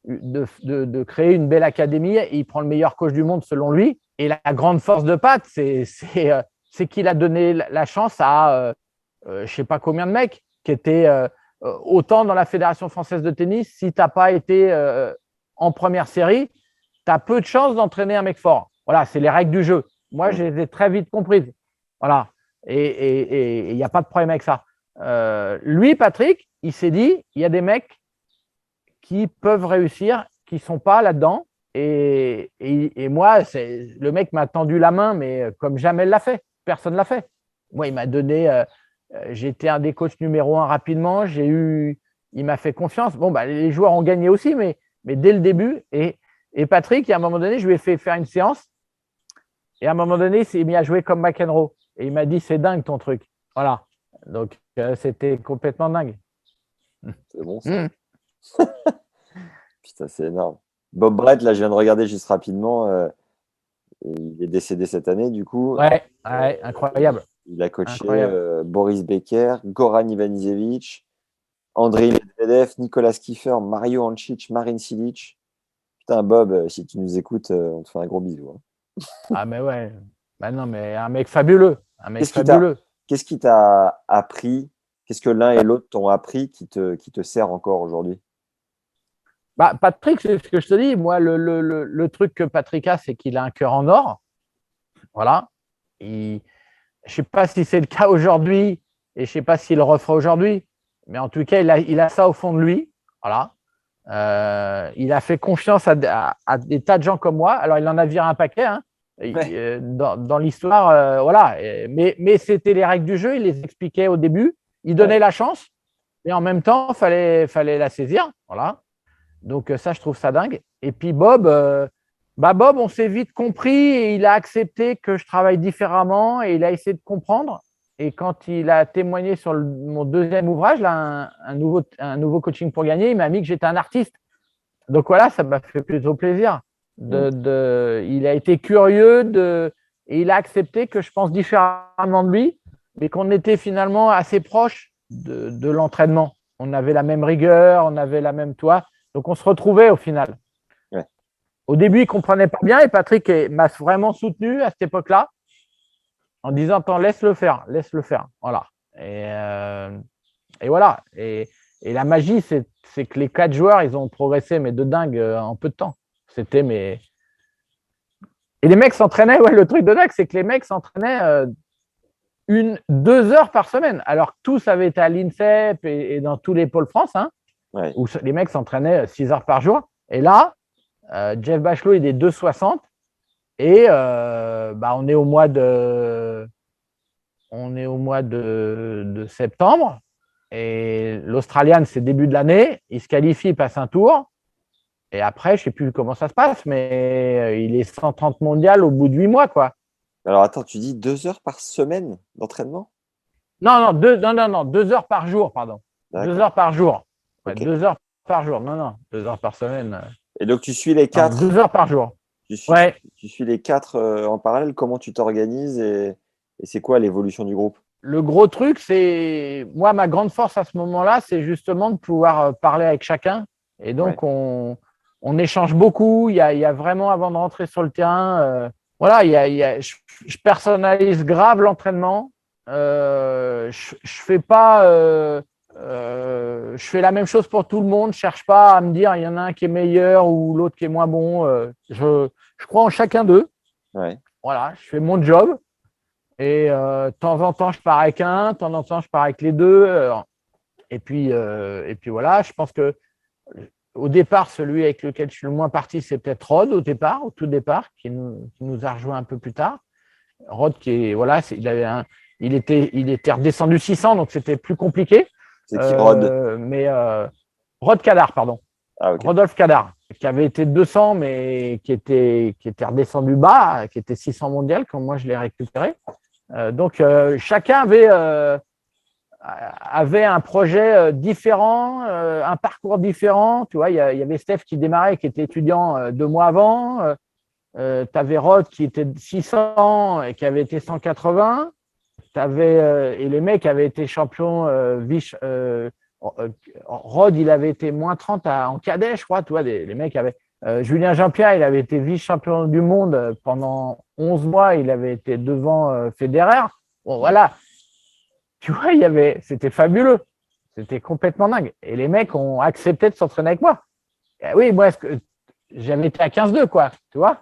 de créer une belle académie. Et il prend le meilleur coach du monde selon lui. Et la grande force de Pat, c'est qu'il a donné la chance à je ne sais pas combien de mecs qui étaient autant dans la Fédération française de tennis. Si tu n'as pas été en première série, tu as peu de chances d'entraîner un mec fort. Voilà, c'est les règles du jeu. Moi, je les ai très vite comprises. Voilà. Et il n'y a pas de problème avec ça. Lui, Patrick, il s'est dit, il y a des mecs qui peuvent réussir, qui ne sont pas là-dedans. Et moi, le mec m'a tendu la main, mais comme jamais il l'a fait. Personne ne l'a fait. Moi, il m'a donné… j'étais un des coachs numéro 1 rapidement. Il m'a fait confiance. Bon, les joueurs ont gagné aussi, mais dès le début. Et Patrick, à un moment donné, je lui ai fait faire une séance. Et à un moment donné, il s'est mis à jouer comme McEnroe. Et il m'a dit, c'est dingue ton truc. Voilà. Donc, c'était complètement dingue. C'est bon, ça. Putain, c'est énorme. Bob Brett, là, je viens de regarder juste rapidement. Il est décédé cette année, du coup. Ouais, incroyable. Il a coaché Boris Becker, Goran Ivanisevic, Andrei Medvedev, Nicolas Kiefer, Mario Ancic, Marin Cilic. Putain, Bob, si tu nous écoutes, on te fait un gros bisou. Hein. Ah, mais ouais. Non, mais un mec fabuleux. Qu'est-ce qui t'a appris? Qu'est-ce que l'un et l'autre t'ont appris qui te sert encore aujourd'hui? Patrick, c'est ce que je te dis. Moi, le truc que Patrick a, c'est qu'il a un cœur en or. Voilà. Je ne sais pas si c'est le cas aujourd'hui et je ne sais pas s'il le refera aujourd'hui. Mais en tout cas, il a ça au fond de lui. Voilà. Il a fait confiance à des tas de gens comme moi. Alors, il en a viré un paquet dans l'histoire. Voilà. Mais c'était les règles du jeu. Il les expliquait au début. Il donnait la chance. Et en même temps, il fallait la saisir. Voilà. Donc, ça, je trouve ça dingue. Et puis, Bob, Bob, on s'est vite compris et il a accepté que je travaille différemment et il a essayé de comprendre. Et quand il a témoigné sur mon deuxième ouvrage, là, un nouveau coaching pour gagner, il m'a mis que j'étais un artiste. Donc, voilà, ça m'a fait plutôt plaisir. Il a été curieux et il a accepté que je pense différemment de lui, mais qu'on était finalement assez proches de l'entraînement. On avait la même rigueur, on avait la même toit. Donc, on se retrouvait au final. Ouais. Au début, il ne comprenait pas bien et Patrick m'a vraiment soutenu à cette époque-là en disant « Attends, laisse-le faire. Voilà. Et voilà. Et la magie, c'est que les 4 joueurs, ils ont progressé, mais de dingue en peu de temps. C'était mais. Et les mecs s'entraînaient, le truc de dingue, c'est que les mecs s'entraînaient 2 heures par semaine, alors que tous avaient été à l'INSEP et dans tous les pôles France, où les mecs s'entraînaient 6 heures par jour. Et là, Jeff Bachelot, il est 2,60 et on est au mois de septembre et l'Australian, c'est début de l'année, il se qualifie, il passe un tour. Et après, je ne sais plus comment ça se passe, mais il est 130 mondial au bout de 8 mois, quoi. Alors, attends, tu dis 2 heures par semaine d'entraînement? Non, 2 heures par jour, pardon. D'accord. 2 heures par jour. Ouais, Ok. 2 heures par jour. Non, 2 heures par semaine. Et donc, tu suis les 4. 2 heures par jour. Tu suis les 4 en parallèle. Comment tu t'organises et c'est quoi l'évolution du groupe? Le gros truc, c'est… Moi, ma grande force à ce moment-là, c'est justement de pouvoir parler avec chacun. Et donc, on échange beaucoup. Il y a vraiment, avant de rentrer sur le terrain, je personnalise grave l'entraînement. Je fais pas… je fais la même chose pour tout le monde. Je cherche pas à me dire il y en a un qui est meilleur ou l'autre qui est moins bon. Je crois en chacun d'eux. Ouais. Voilà, je fais mon job. Et de temps en temps, je pars avec un, de temps en temps, je pars avec les deux. Et puis voilà, je pense que au départ, celui avec lequel je suis le moins parti, c'est peut-être Rod au tout départ, qui nous a rejoint un peu plus tard. Rod, il était redescendu 600, donc c'était plus compliqué. C'est qui Rod? Rod Kadar, pardon. Ah, ok. Rodolphe Kadar, qui avait été 200, mais qui était redescendu bas, qui était 600 mondial, quand moi je l'ai récupéré. Donc, chacun avait un projet différent, un parcours différent. Tu vois, il y avait Steph qui démarrait, qui était étudiant 2 mois avant. Tu avais Rod qui était 600 et qui avait été 180. Et les mecs avaient été champions Rod, il avait été moins 30 en cadet, je crois. Tu vois, les mecs avaient… Julien Jean-Pierre, il avait été vice-champion du monde pendant 11 mois. Il avait été devant Federer. Bon, voilà. Tu vois, c'était fabuleux. C'était complètement dingue. Et les mecs ont accepté de s'entraîner avec moi. Et oui, moi, j'avais été à 15-2, quoi. Tu vois?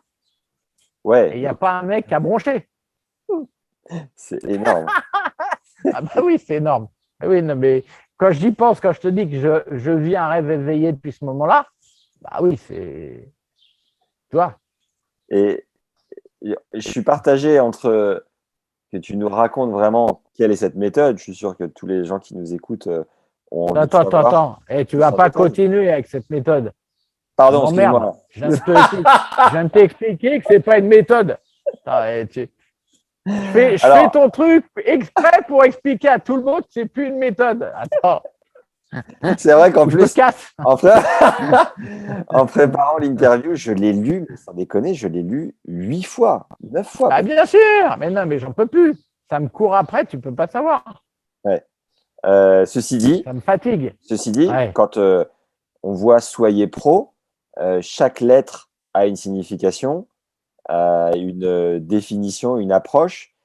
Ouais. Et il n'y a pas un mec qui a bronché. C'est énorme. Ah bah oui, c'est énorme. Oui, non, mais quand j'y pense, quand je te dis que je vis un rêve éveillé depuis ce moment-là, bah oui, c'est… Tu vois? Et je suis partagé entre que tu nous racontes vraiment quelle est cette méthode. Je suis sûr que tous les gens qui nous écoutent ont envie de savoir. Attends. Et tu ne vas pas continuer avec cette méthode. Pardon, excuse-moi. Je viens de t'expliquer que ce n'est pas une méthode. Je fais ton truc exprès pour expliquer à tout le monde que ce n'est plus une méthode. Attends. C'est vrai qu'en plus, casse. en préparant l'interview, je l'ai lu, sans déconner, je l'ai lu 8 fois, 9 fois. Ah, bien sûr, mais non, mais j'en peux plus. Ça me court après, tu ne peux pas savoir. Ouais. Ceci dit, ça me fatigue. Ouais. Quand on voit Soyez pro, chaque lettre a une signification, une définition, une approche.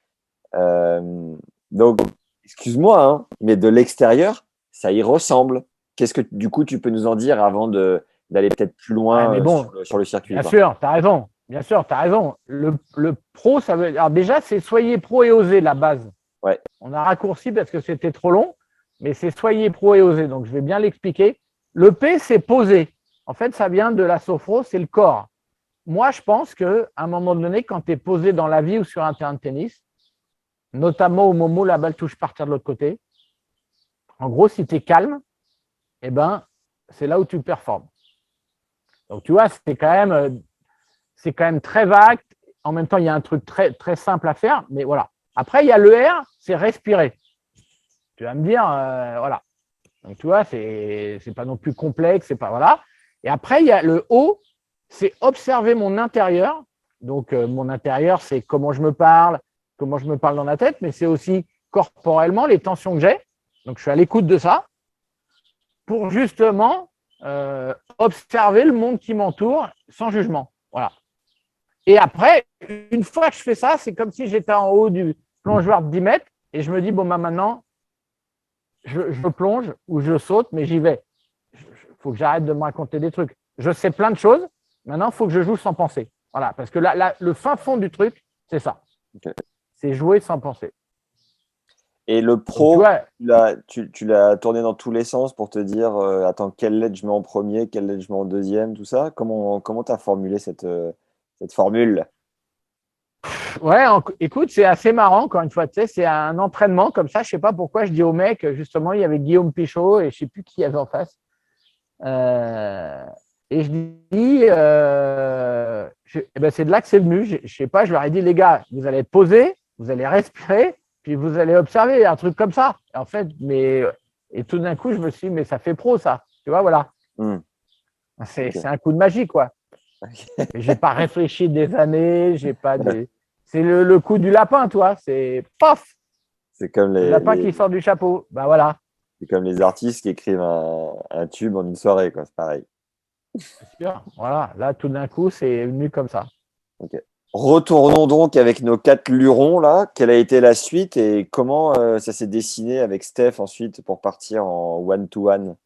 Donc, excuse-moi, mais de l'extérieur, ça y ressemble. Qu'est-ce que du coup tu peux nous en dire avant d'aller peut-être plus loin sur le circuit? Bien sûr, tu as raison. Bien sûr, tu as raison. Le pro, ça veut… Alors déjà, c'est soyez pro et osez la base. Ouais. On a raccourci parce que c'était trop long, mais c'est soyez pro et osez. Donc, je vais bien l'expliquer. Le P, c'est poser. En fait, ça vient de la sophro, c'est le corps. Moi, je pense qu'à un moment donné, quand tu es posé dans la vie ou sur un terrain de tennis, notamment au moment où la balle touche partir de l'autre côté, en gros, si tu es calme, eh ben, c'est là où tu performes. Donc, tu vois, c'est quand même très vague. En même temps, il y a un truc très, très simple à faire, mais voilà. Après, il y a le R, c'est respirer. Tu vas me dire, voilà. Donc, tu vois, c'est pas non plus complexe, c'est pas, voilà. Et après, il y a le O, c'est observer mon intérieur. Donc, mon intérieur, c'est comment je me parle dans la tête, mais c'est aussi corporellement les tensions que j'ai. Donc, je suis à l'écoute de ça pour justement observer le monde qui m'entoure sans jugement. Voilà. Et après, une fois que je fais ça, c'est comme si j'étais en haut du plongeoir de 10 mètres et je me dis, bon, bah, maintenant, je plonge ou je saute, mais j'y vais. Il faut que j'arrête de me raconter des trucs. Je sais plein de choses. Maintenant, il faut que je joue sans penser. Voilà, parce que le fin fond du truc, c'est ça. Ok. C'est jouer sans penser. Et le Donc, pro, tu vois, tu l'as tourné dans tous les sens pour te dire, attends, quelle lettre je mets en premier, quelle lettre je mets en deuxième, tout ça. Comment tu as formulé cette formule? ouais, écoute, c'est assez marrant, encore une fois, tu sais, c'est un entraînement comme ça. Je ne sais pas pourquoi je dis au mec, justement, il y avait Guillaume Pichot et je ne sais plus qui il y avait en face. Et je dis, c'est de là que c'est venu. Je ne sais pas, je leur ai dit, les gars, vous allez être posés, vous allez respirer, puis vous allez observer, un truc comme ça. Et en fait, et tout d'un coup, je me suis dit, mais ça fait pro, ça. Tu vois, voilà. C'est un coup de magie, quoi. Je n'ai pas réfléchi des années, j'ai pas des. C'est le coup du lapin, toi. C'est paf, C'est comme le lapin qui sort du chapeau. Ben voilà. c'est comme les artistes qui écrivent un tube en une soirée, quoi. C'est pareil. C'est sûr. Voilà. Là, tout d'un coup, c'est venu comme ça. Ok. Retournons donc avec nos 4 lurons là. Quelle a été la suite et comment ça s'est dessiné avec Steph ensuite pour partir en one-to-one?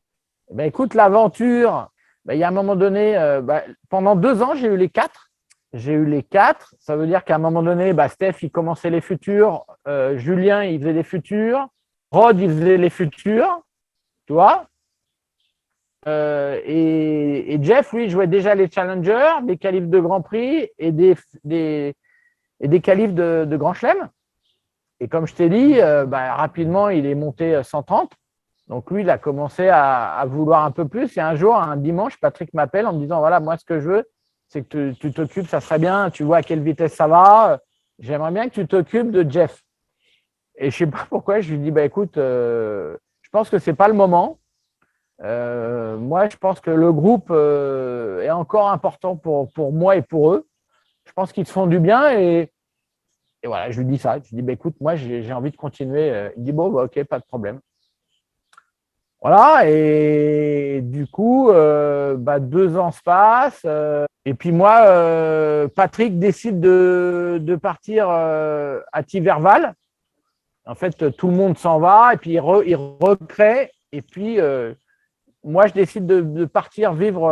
Ben, écoute, l'aventure, ben, il y a un moment donné, pendant 2 ans, j'ai eu les 4. J'ai eu les 4. Ça veut dire qu'à un moment donné, Steph, il commençait les futurs. Julien, il faisait les futurs. Rod, il faisait les futurs. Tu vois. Et Jeff, lui, jouait déjà les challengers, des qualifs de Grand Prix et des qualifs de Grand Chelem. Et comme je t'ai dit, rapidement, il est monté 130. Donc, lui, il a commencé à vouloir un peu plus. Et un jour, un dimanche, Patrick m'appelle en me disant, voilà, moi, ce que je veux, c'est que tu t'occupes, ça serait bien, tu vois à quelle vitesse ça va. J'aimerais bien que tu t'occupes de Jeff. Et je ne sais pas pourquoi, je lui dis, écoute, je pense que ce n'est pas le moment. Moi, je pense que le groupe est encore important pour moi et pour eux. Je pense qu'ils se font du bien et voilà, je lui dis ça. Je lui dis, écoute, moi, j'ai envie de continuer. Il dit, bon, ok, pas de problème. Voilà, et du coup, 2 ans se passent. Et puis moi, Patrick décide de partir à Tiverval. En fait, tout le monde s'en va et puis il recrée. Et puis, moi, je décide de partir vivre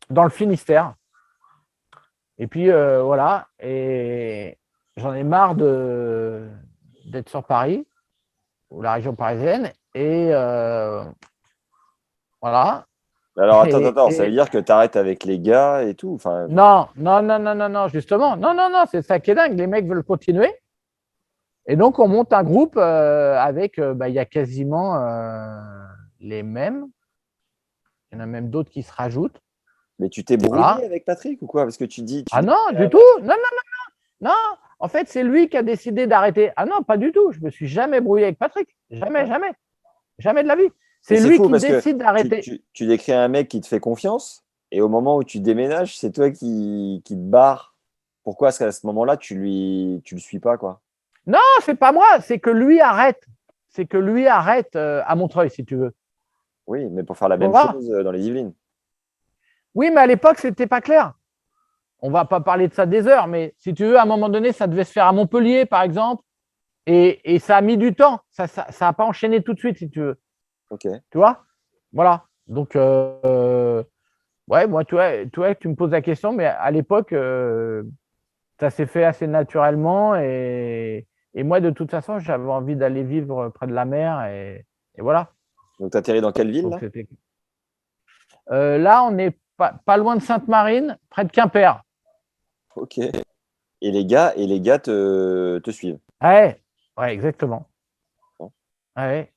dans le Finistère. Et puis, voilà. Et j'en ai marre d'être sur Paris ou la région parisienne. Et voilà. Alors, attends, ça veut dire que tu arrêtes avec les gars et tout. Enfin, Non, justement. Non, c'est ça qui est dingue. Les mecs veulent continuer. Et donc, on monte un groupe avec, il y a quasiment les mêmes. Il y en a même d'autres qui se rajoutent. mais tu t'es brouillé avec Patrick ou quoi? Parce que tu dis. Ah non, du tout. Non. En fait, c'est lui qui a décidé d'arrêter. Ah non, pas du tout. Je me suis jamais brouillé avec Patrick. Jamais de la vie. C'est lui fou qui parce que décide d'arrêter. Tu décris un mec qui te fait confiance et au moment où tu déménages, c'est toi qui te barre. Pourquoi? Parce qu'à ce moment-là, tu le suis pas, quoi. Non, c'est pas moi. C'est que lui arrête. À Montreuil, si tu veux. Oui, mais pour faire la même chose dans les Yvelines. Oui, mais à l'époque, c'était pas clair. On va pas parler de ça des heures, mais si tu veux, à un moment donné, ça devait se faire à Montpellier, par exemple, et ça a mis du temps. Ça n'a pas enchaîné tout de suite, si tu veux. Ok. Tu vois? Voilà. Donc, ouais, moi, tu vois, tu me poses la question, mais à l'époque, ça s'est fait assez naturellement. Et moi, de toute façon, j'avais envie d'aller vivre près de la mer. Et voilà. Donc, tu atterris dans quelle ville, là? Là, on est pas loin de Sainte-Marine, près de Quimper. Ok. Et les gars te suivent. Ouais, exactement. Bon. Ouais,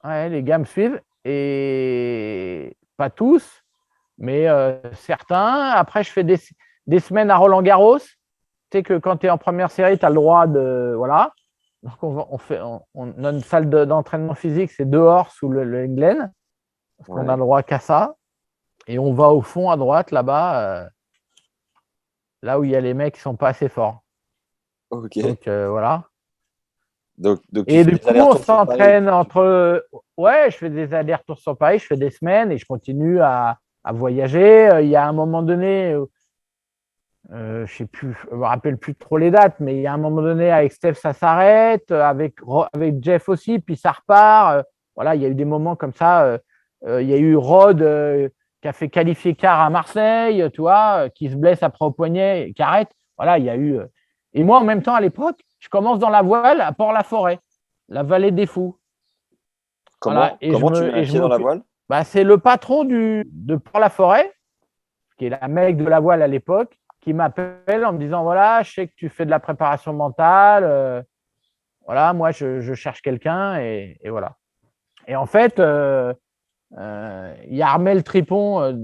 les gars me suivent et pas tous, Mais certains, après, je fais des semaines à Roland-Garros. Tu sais que quand tu es en première série, tu as le droit de. Voilà. Donc, on a une salle d'entraînement physique, c'est dehors sous le Glen. Parce qu'on a le droit qu'à ça. Et on va au fond à droite, là-bas, là où il y a les mecs qui ne sont pas assez forts. Ok. Donc, voilà. Donc Et du coup, on s'entraîne entre. Ouais, je fais des allers-retours sur Paris, je fais des semaines et je continue à voyager. Il y a un moment donné, je sais plus, je me rappelle plus trop les dates, mais il y a un moment donné avec Steph, ça s'arrête, avec Jeff aussi, puis ça repart. Voilà, il y a eu des moments comme ça. Il y a eu Rod qui a fait qualifier quart à Marseille, tu vois, qui se blesse après au poignet, qui arrête. Voilà, il y a eu. Et moi, en même temps, à l'époque, je commence dans la voile à Port-la-Forêt, la vallée des Fous. Comment tu mets un pied dans la voile? C'est le patron de Port-la-Forêt, qui est la mec de la voile à l'époque, qui m'appelle en me disant voilà, je sais que tu fais de la préparation mentale. Voilà, moi, je cherche quelqu'un et voilà. Et en fait, il y a Armel Tripon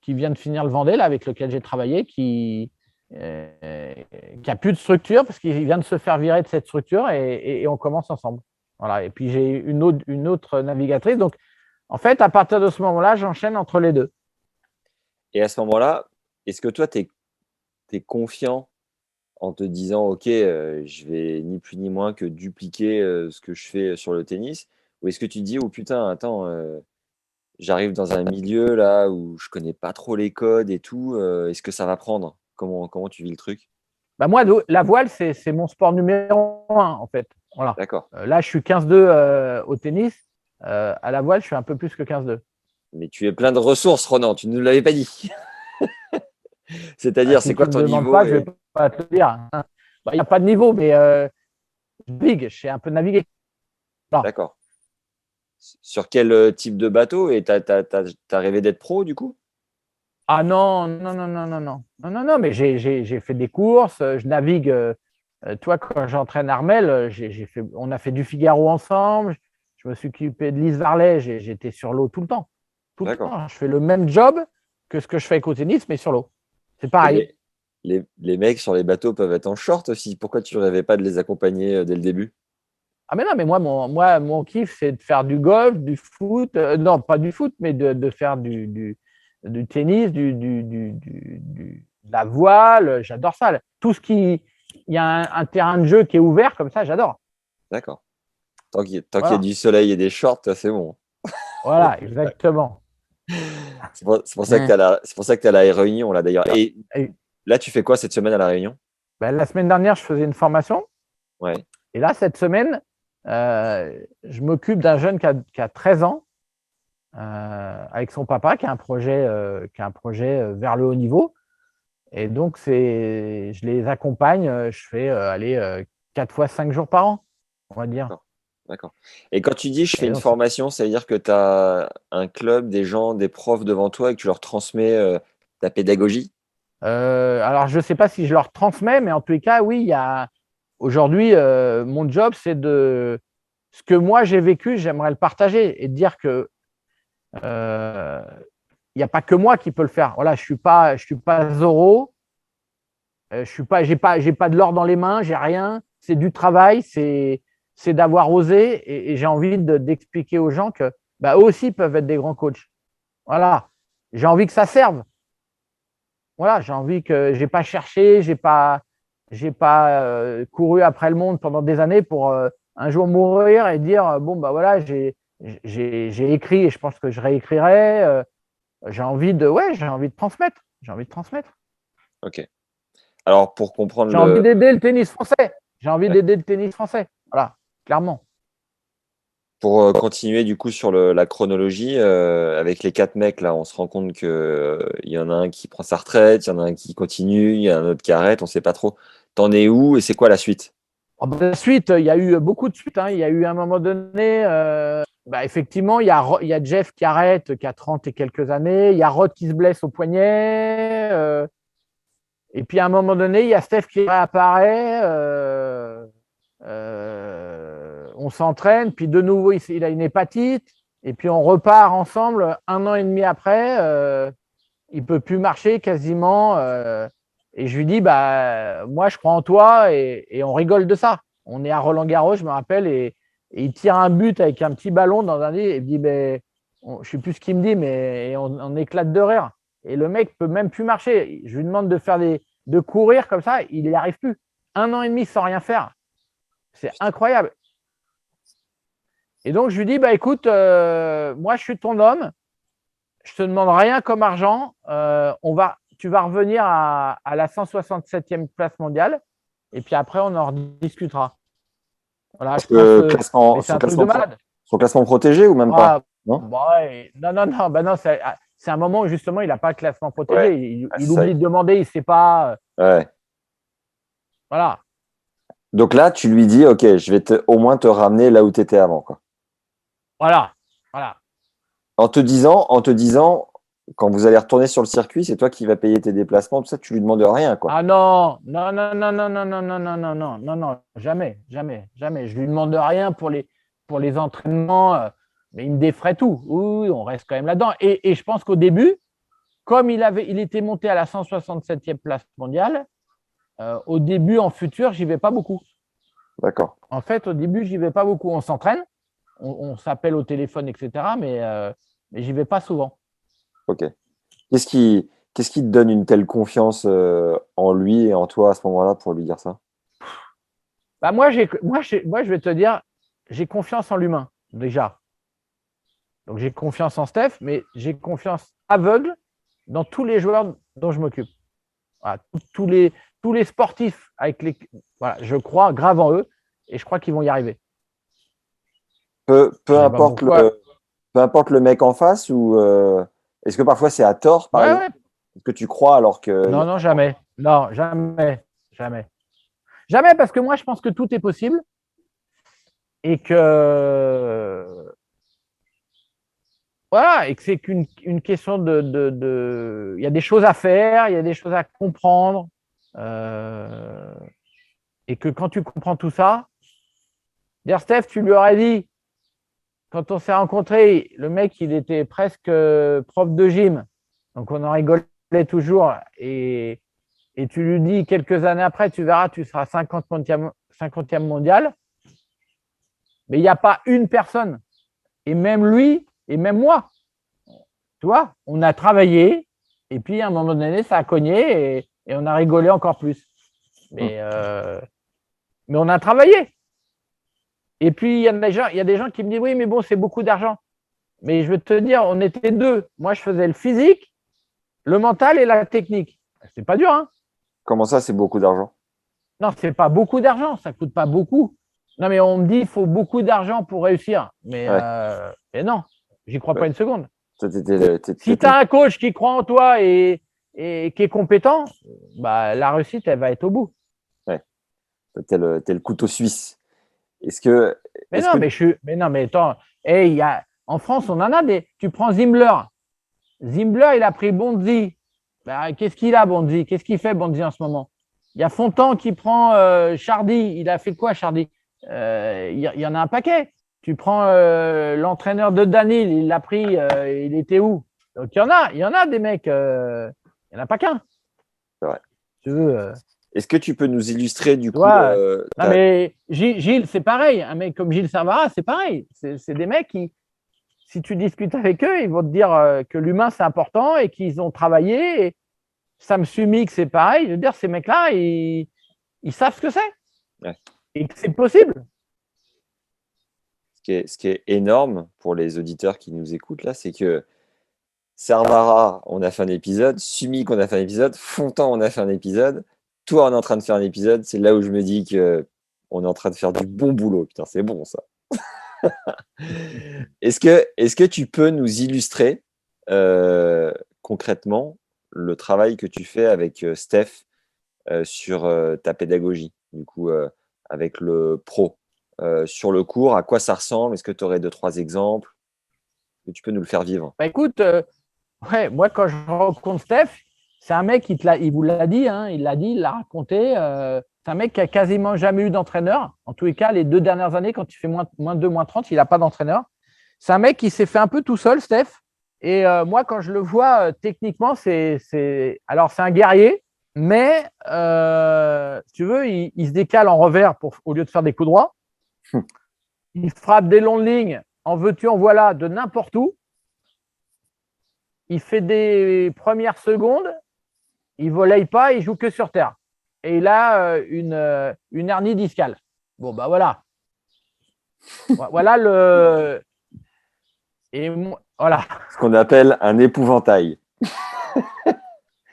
qui vient de finir le Vendée, là, avec lequel j'ai travaillé, qui a plus de structure parce qu'il vient de se faire virer de cette structure et on commence ensemble. Voilà. Et puis j'ai une autre navigatrice. Donc, en fait, à partir de ce moment-là, j'enchaîne entre les deux. Et à ce moment-là, est-ce que toi, tu es confiant en te disant ok, je vais ni plus ni moins que dupliquer ce que je fais sur le tennis, ou est-ce que tu te dis oh putain, attends, j'arrive dans un milieu là où je connais pas trop les codes et tout, est-ce que ça va prendre? Comment tu vis le truc? Moi, la voile, c'est mon sport numéro 1, en fait. Voilà. D'accord. Là, je suis 15-2 au tennis. À la voile, je suis un peu plus que 15-2. Mais tu es plein de ressources, Ronan, tu ne nous l'avais pas dit. C'est-à-dire, c'est quoi ton niveau? Je ne vais pas te le dire. Il n'y a pas de niveau, mais je sais un peu naviguer. D'accord. Sur quel type de bateau? Et tu as rêvé d'être pro, du coup? Ah non, mais j'ai fait des courses, je navigue. Toi, quand j'entraîne Armel, on a fait du Figaro ensemble, je me suis occupé de Lise Varlet, j'étais sur l'eau tout le temps. Tout le temps. Je fais le même job que ce que je fais avec au tennis, mais sur l'eau. C'est pareil. Les mecs sur les bateaux peuvent être en short aussi. Pourquoi tu ne rêvais pas de les accompagner dès le début? Ah mais non, mais moi mon kiff, c'est de faire du golf, du foot. Non, pas du foot, mais de faire du tennis, de la voile. J'adore ça. Tout ce qui… Il y a un terrain de jeu qui est ouvert comme ça, j'adore. D'accord. Tant qu'il y a du soleil et des shorts, c'est bon. Voilà, exactement. C'est pour ça que tu es à la Réunion, là, d'ailleurs. Et là, tu fais quoi cette semaine à la Réunion? La semaine dernière, je faisais une formation. Ouais. Et là, cette semaine, je m'occupe d'un jeune qui a 13 ans, avec son papa, qui a un projet vers le haut niveau. Et donc, je les accompagne. Je fais 4 fois 5 jours par an, on va dire. D'accord. Et quand tu dis je fais une formation, ça veut dire que tu as un club, des gens, des profs devant toi et que tu leur transmets ta pédagogie? Alors, je ne sais pas si je leur transmets, mais en tous les cas, oui, aujourd'hui, mon job, c'est de… Ce que moi, j'ai vécu, j'aimerais le partager et dire que il n'y a pas que moi qui peux le faire. Voilà, je suis pas Zorro. J'ai pas de l'or dans les mains, j'ai rien. C'est du travail, c'est d'avoir osé et j'ai envie d'expliquer aux gens que eux aussi peuvent être des grands coachs. Voilà, j'ai envie que ça serve. Voilà, j'ai envie que j'ai pas cherché, j'ai pas couru après le monde pendant des années pour un jour mourir et dire bon voilà, j'ai écrit et je pense que je réécrirai. J'ai envie de transmettre. J'ai envie de transmettre. Ok. Alors, pour comprendre J'ai envie d'aider le tennis français. J'ai envie d'aider le tennis français. Voilà, clairement. Pour continuer du coup sur la chronologie, avec les 4 mecs, là, on se rend compte qu'il y en a un qui prend sa retraite, il y en a un qui continue, il y en a un autre qui arrête, on ne sait pas trop. T'en es où et c'est quoi la suite? La suite, il y a eu beaucoup de suites. Il y a eu à un moment donné… effectivement, il y a Jeff qui arrête, qui a 30 et quelques années. Il y a Rod qui se blesse au poignet. Et puis, à un moment donné, il y a Steph qui réapparaît. On s'entraîne. Puis, de nouveau, il a une hépatite. Et puis, on repart ensemble 1 an et demi après. il ne peut plus marcher quasiment. Et je lui dis, moi, je crois en toi et on rigole de ça. On est à Roland-Garros, je me rappelle, et il tire un but avec un petit ballon dans un nid et il me dit, je ne sais plus ce qu'il me dit, mais on éclate de rire. Et le mec ne peut même plus marcher. Je lui demande de courir comme ça, il n'y arrive plus. 1 an et demi sans rien faire. C'est incroyable. Et donc, je lui dis, écoute, moi, je suis ton homme. Je ne te demande rien comme argent. Tu vas revenir à la 167e place mondiale. Et puis après, on en rediscutera. Voilà, c'est un truc de malade. Son classement protégé ou même pas? Non, non. C'est un moment où justement, il n'a pas le classement protégé. Ouais. Il oublie de demander, il ne sait pas. Ouais. Voilà. Donc là, tu lui dis, OK, je vais au moins te ramener là où tu étais avant, quoi. Voilà. En te disant, quand vous allez retourner sur le circuit, c'est toi qui vas payer tes déplacements, tout ça, tu lui demandes rien, quoi. Ah non, jamais. Je lui demande rien pour les entraînements, mais il me défraie tout. Oui, on reste quand même là-dedans. Et je pense qu'au début, comme il était monté à la 167e place mondiale, au début, en futur, j'y vais pas beaucoup. D'accord. En fait, au début, j'y vais pas beaucoup. On s'entraîne, on s'appelle au téléphone, etc. Mais j'y vais pas souvent. Ok. Qu'est-ce qui te donne une telle confiance en lui et en toi à ce moment-là pour lui dire ça? Moi, je vais te dire, j'ai confiance en l'humain, déjà. Donc, j'ai confiance en Steph, mais j'ai confiance aveugle dans tous les joueurs dont je m'occupe. Voilà, tous les sportifs voilà, je crois grave en eux et je crois qu'ils vont y arriver. Peu importe le mec en face ou est-ce que parfois c'est à tort par exemple? Est-ce que tu crois alors que… Non, jamais. Non, jamais. Jamais parce que moi, je pense que tout est possible et que… Voilà, et que c'est qu'une question de… Il y a des choses à faire, il y a des choses à comprendre. Et que quand tu comprends tout ça, d'ailleurs, Steph, tu lui aurais dit, quand on s'est rencontrés, le mec, il était presque prof de gym. Donc, on en rigolait toujours. Et tu lui dis, quelques années après, tu verras, tu seras 50e mondial. Mais il n'y a pas une personne. Et même lui, et même moi. Tu vois, on a travaillé. Et puis, à un moment donné, ça a cogné et on a rigolé encore plus. Mais on a travaillé. Et puis, il y a des gens qui me disent, oui, mais bon, c'est beaucoup d'argent. Mais je veux te dire, on était deux. Moi, je faisais le physique, le mental et la technique. C'est pas dur, hein? Comment ça, c'est beaucoup d'argent? Non, c'est pas beaucoup d'argent. Ça coûte pas beaucoup. Non, mais on me dit, il faut beaucoup d'argent pour réussir. Mais non, j'y crois pas une seconde. Si tu as un coach qui croit en toi et qui est compétent, la réussite, elle va être au bout. Ouais. T'es le couteau suisse. Mais attends. En France, on en a des. Tu prends Zimbler. Zimbler, il a pris Bonzi. Qu'est-ce qu'il a, Bonzi? Qu'est-ce qu'il fait, Bonzi, en ce moment? Il y a Fontan qui prend Chardy. Il a fait quoi, Chardy? Il y en a un paquet. Tu prends l'entraîneur de Danil, il l'a pris, il était où? Donc, il y en a des mecs. Il n'y en a pas qu'un. C'est vrai. Tu veux, Est-ce que tu peux nous illustrer du coup non, mais Gilles, c'est pareil. Un mec comme Gilles Servara, c'est pareil. C'est des mecs qui, si tu discutes avec eux, ils vont te dire que l'humain, c'est important et qu'ils ont travaillé. Et Sam Sumik, c'est pareil. Je veux dire, ces mecs-là, ils savent ce que c'est. Ouais. Et que c'est possible. Ce qui est énorme pour les auditeurs qui nous écoutent, là, c'est que Servara, on a fait un épisode. Sumik, on a fait un épisode. Fontan, on a fait un épisode. Toi, on est en train de faire un épisode. C'est là où je me dis qu'on est en train de faire du bon boulot. Putain, c'est bon, ça. Est-ce que tu peux nous illustrer concrètement le travail que tu fais avec Steph sur ta pédagogie, du coup, avec le pro, sur le cours, à quoi ça ressemble? Est-ce que tu aurais 2-3 exemples que tu peux nous le faire vivre? Écoute, moi, quand je rencontre Steph, c'est un mec, il vous l'a dit, hein, il l'a raconté. C'est un mec qui a quasiment jamais eu d'entraîneur. En tous les cas, les 2 dernières années, quand il fait moins 2, moins 30, il n'a pas d'entraîneur. C'est un mec qui s'est fait un peu tout seul, Steph. Et moi, quand je le vois, techniquement, alors c'est un guerrier, mais si tu veux, il se décale en revers au lieu de faire des coups droits. Il frappe des longues lignes, en veux-tu, en voilà, de n'importe où. Il fait des premières secondes, il ne volaille pas, il joue que sur terre. Et il a une hernie discale. Bon, bah voilà. Voilà le. Et voilà. Ce qu'on appelle un épouvantail.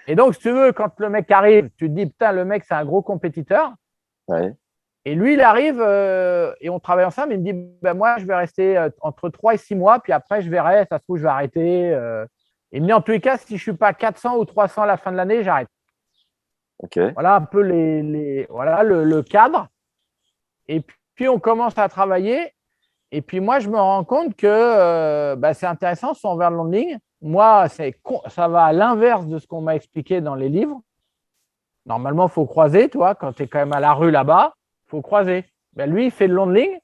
Et donc, si tu veux, quand le mec arrive, tu te dis, putain, le mec, c'est un gros compétiteur. Ouais. Et lui, il arrive et on travaille ensemble. Il me dit, ben, moi, je vais rester entre 3 et 6 mois, puis après, je verrai, ça se trouve, je vais arrêter. Il me dit, en tous les cas, si je ne suis pas 400 ou 300 à la fin de l'année, j'arrête. Okay. Voilà un peu voilà le cadre. Et puis, on commence à travailler. Et puis, moi, je me rends compte que c'est intéressant, son envers de longue ligne. Moi, ça va à l'inverse de ce qu'on m'a expliqué dans les livres. Normalement, il faut croiser, toi, quand tu es quand même à la rue là-bas, il faut croiser. Ben, lui, il fait de longue ligne.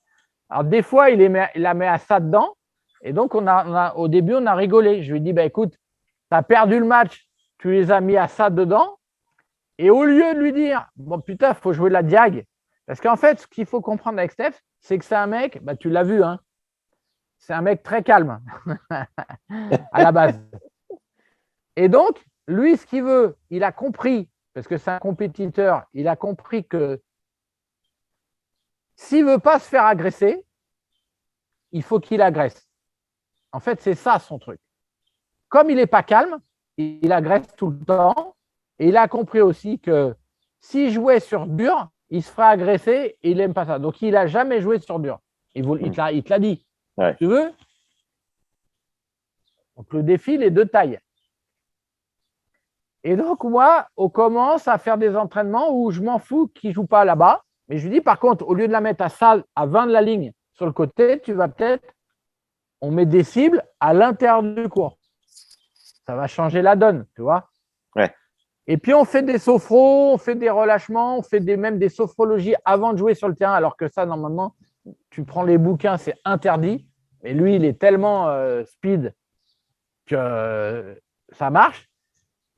Alors, des fois, il la met à ça dedans. Et donc, au début, on a rigolé. Je lui ai dit, écoute, tu as perdu le match, tu les as mis à ça dedans. Et au lieu de lui dire, bon, putain, il faut jouer de la diag. Parce qu'en fait, ce qu'il faut comprendre avec Steph, c'est que c'est un mec, tu l'as vu, hein, c'est un mec très calme à la base. Et donc, lui, ce qu'il veut, il a compris, parce que c'est un compétiteur, il a compris que s'il ne veut pas se faire agresser, il faut qu'il agresse. En fait, c'est ça son truc. Comme il n'est pas calme, il agresse tout le temps. Et il a compris aussi que s'il jouait sur dur, il se ferait agresser et il n'aime pas ça. Donc, il n'a jamais joué sur dur. Il te l'a dit. Ouais. Tu veux? Donc, le défi, les deux tailles. Et donc, moi, on commence à faire des entraînements où je m'en fous qu'il ne joue pas là-bas. Mais je lui dis, par contre, au lieu de la mettre à 20 de la ligne sur le côté, tu vas peut-être, on met des cibles à l'intérieur du cours. Ça va changer la donne, tu vois. Ouais. Et puis, on fait des sophros, on fait des relâchements, on fait même des sophrologies avant de jouer sur le terrain, alors que ça, normalement, tu prends les bouquins, c'est interdit. Mais lui, il est tellement speed que ça marche.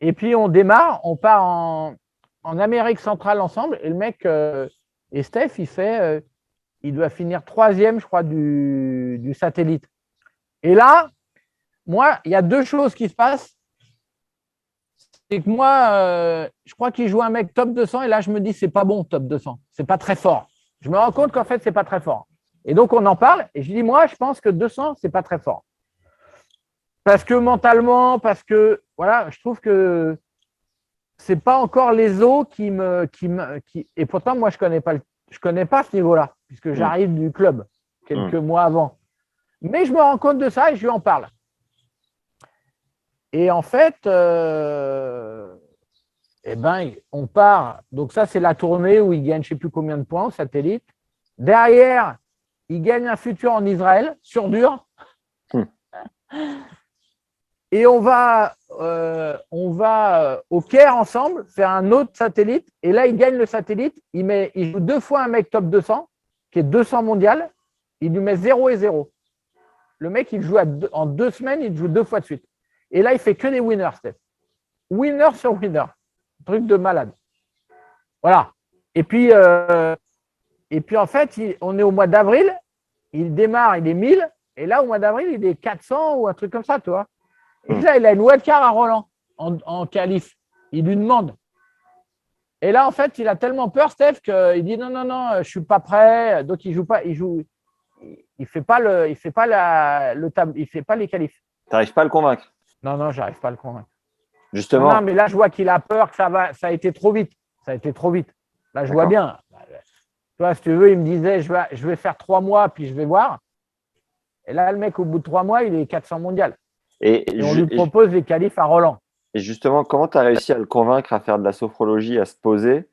Et puis, on démarre, on part en Amérique centrale ensemble. Et le mec, et Steph, il doit finir 3e, je crois, du satellite. Et là, moi, il y a 2 choses qui se passent. C'est que moi, je crois qu'il joue un mec top 200 et là, je me dis, c'est pas bon, top 200. C'est pas très fort. Je me rends compte qu'en fait, c'est pas très fort. Et donc, on en parle et je dis, moi, je pense que 200, c'est pas très fort. Parce que mentalement, parce que, voilà, je trouve que c'est pas encore les os qui et pourtant, moi, je connais pas ce niveau-là puisque j'arrive du club quelques mois avant. Mais je me rends compte de ça et je lui en parle. Et en fait, on part. Donc, ça, c'est la tournée où il gagne je ne sais plus combien de points au satellite. Derrière, il gagne un futur en Israël, sur dur. Et on va au Caire ensemble, faire un autre satellite. Et là, il gagne le satellite. Il joue 2 fois un mec top 200, qui est 200 mondial. Il lui met 0 et 0. Le mec, il joue en 2 semaines, il joue 2 fois de suite. Et là, il fait que des winners, Steph. Winner sur winner. Truc de malade. Voilà. Et puis en fait, on est au mois d'avril. Il démarre, il est 1000. Et là, au mois d'avril, il est 400 ou un truc comme ça, tu vois. Et là, il a une wildcard à Roland en qualif. Il lui demande. Et là, en fait, il a tellement peur, Steph, qu'il dit non, je ne suis pas prêt. Donc, il joue pas. Il fait pas les qualifs. Tu n'arrives pas à le convaincre? Non, j'arrive pas à le convaincre. Justement. Non, mais là, je vois qu'il a peur que ça a été trop vite. Là, je vois bien. Toi, si tu veux, il me disait, je vais faire 3 mois, puis je vais voir. Et là, le mec, au bout de 3 mois, il est 400 mondial. Et on lui propose les qualifs à Roland. Et justement, comment tu as réussi à le convaincre à faire de la sophrologie, à se poser?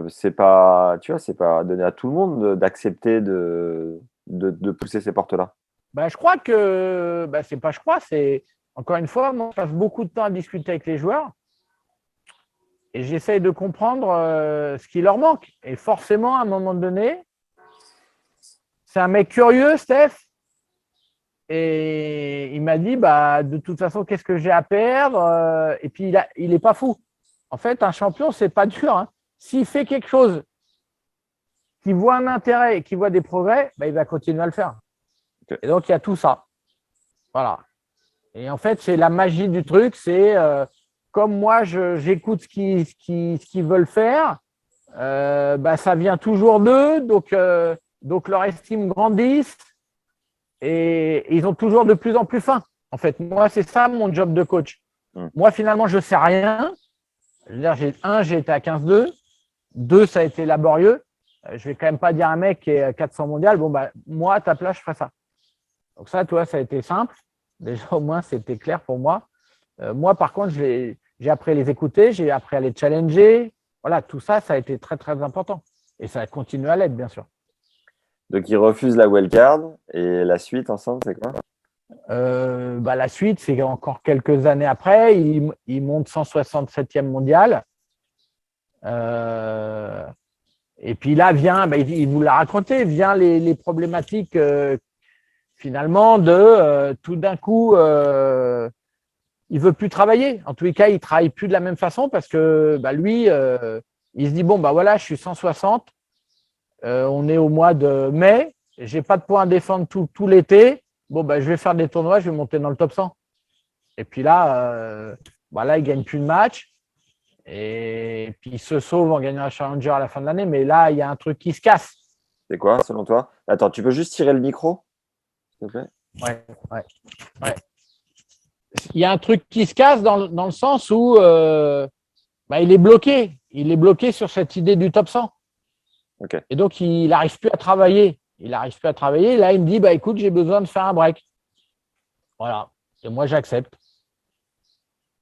C'est pas donné à tout le monde d'accepter de pousser ces portes-là. Je crois que c'est encore une fois, moi, je passe beaucoup de temps à discuter avec les joueurs et j'essaye de comprendre ce qui leur manque. Et forcément, à un moment donné, c'est un mec curieux, Steph, Et il m'a dit, bah, de toute façon, qu'est-ce que j'ai à perdre? Et puis, il n'est pas fou. En fait, un champion, c'est pas dur, hein. S'il fait quelque chose, qu'il voit un intérêt et qu'il voit des progrès, bah, il va continuer à le faire. Ok. Et donc, il y a tout ça. Voilà. Et en fait, c'est la magie du truc. C'est comme moi, j'écoute ce qu'ils veulent faire. Bah, ça vient toujours d'eux. Donc leur estime grandisse. Et ils ont toujours de plus en plus faim. En fait, moi, c'est ça mon job de coach. Moi, finalement, je ne sais rien. Je veux dire, j'ai été à 15-2. 2, ça a été laborieux. Je ne vais quand même pas dire à un mec qui est à 400 mondial, bon, bah, moi, à ta place, je ferai ça. Donc ça, toi, ça a été simple. Déjà, au moins, c'était clair pour moi. Moi, par contre, j'ai appris à les écouter, j'ai appris à les challenger. Voilà, tout ça, ça a été très, très important. Et ça continue à l'être, bien sûr. Donc, ils refusent la wildcard. Et la suite, ensemble, c'est quoi? Bah, la suite, c'est encore quelques années après. Il monte 167e mondial. Et puis là, vient, bah, il vous l'a raconté, vient les problématiques finalement de tout d'un coup, il veut plus travailler. En tous les cas, il travaille plus de la même façon parce que bah, lui, il se dit bon, bah voilà, je suis 160. On est au mois de mai. J'ai pas de points à défendre tout l'été. Bon, bah, je vais faire des tournois, je vais monter dans le top 100. Et puis là, bah là il gagne plus de matchs. Et puis il se sauve en gagnant la Challenger à la fin de l'année. Mais là, il y a un truc qui se casse. C'est quoi, selon toi? Attends, tu peux juste tirer le micro, s'il te plaît? Ouais. Il y a un truc qui se casse dans le sens où bah, il est bloqué. Il est bloqué sur cette idée du top 100. Okay. Et donc, il n'arrive plus à travailler. Là, il me dit, bah, écoute, j'ai besoin de faire un break. Voilà. Et moi, j'accepte.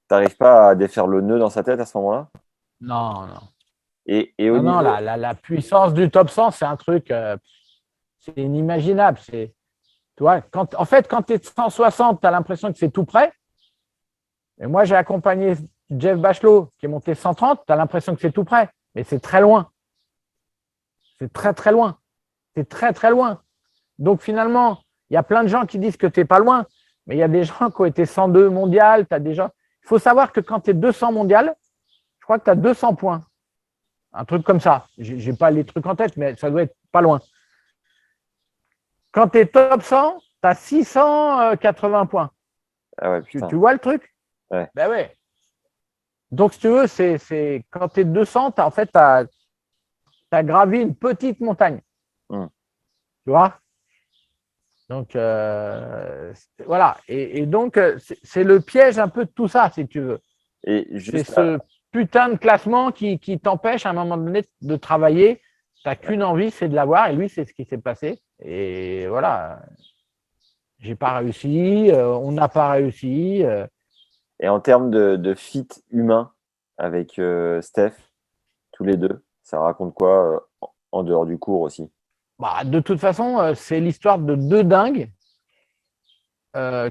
Tu n'arrives pas à défaire le nœud dans sa tête à ce moment-là? Non. Et au niveau... Non, la puissance du top 100, c'est un truc, c'est inimaginable. Tu vois, quand tu es 160, tu as l'impression que c'est tout près. Et moi, j'ai accompagné Jeff Bachelot, qui est monté 130, tu as l'impression que c'est tout près. Mais c'est très loin. C'est très, très loin. C'est très, très loin. Donc, finalement, il y a plein de gens qui disent que tu n'es pas loin. Mais il y a des gens qui ont été 102 mondial. Tu as des gens... Il faut savoir que quand tu es 200 mondial, je crois que tu as 200 points. Un truc comme ça. Je n'ai pas les trucs en tête, mais ça doit être pas loin. Quand tu es top 100, tu as 680 points. Ah ouais, tu vois le truc? Ouais. Ben ouais. Donc, si tu veux, c'est quand tu es 200, tu as gravi une petite montagne. Tu vois? Donc, voilà. Et donc, c'est le piège un peu de tout ça, si tu veux. C'est ce putain de classement qui t'empêche à un moment donné de travailler. Tu n'as qu'une envie, c'est de l'avoir. Et lui, c'est ce qui s'est passé. Et voilà. J'ai pas réussi. On n'a pas réussi. Et en termes de fit humain avec Steph, tous les deux, ça raconte quoi en dehors du cours aussi? Bah, de toute façon, c'est l'histoire de deux dingues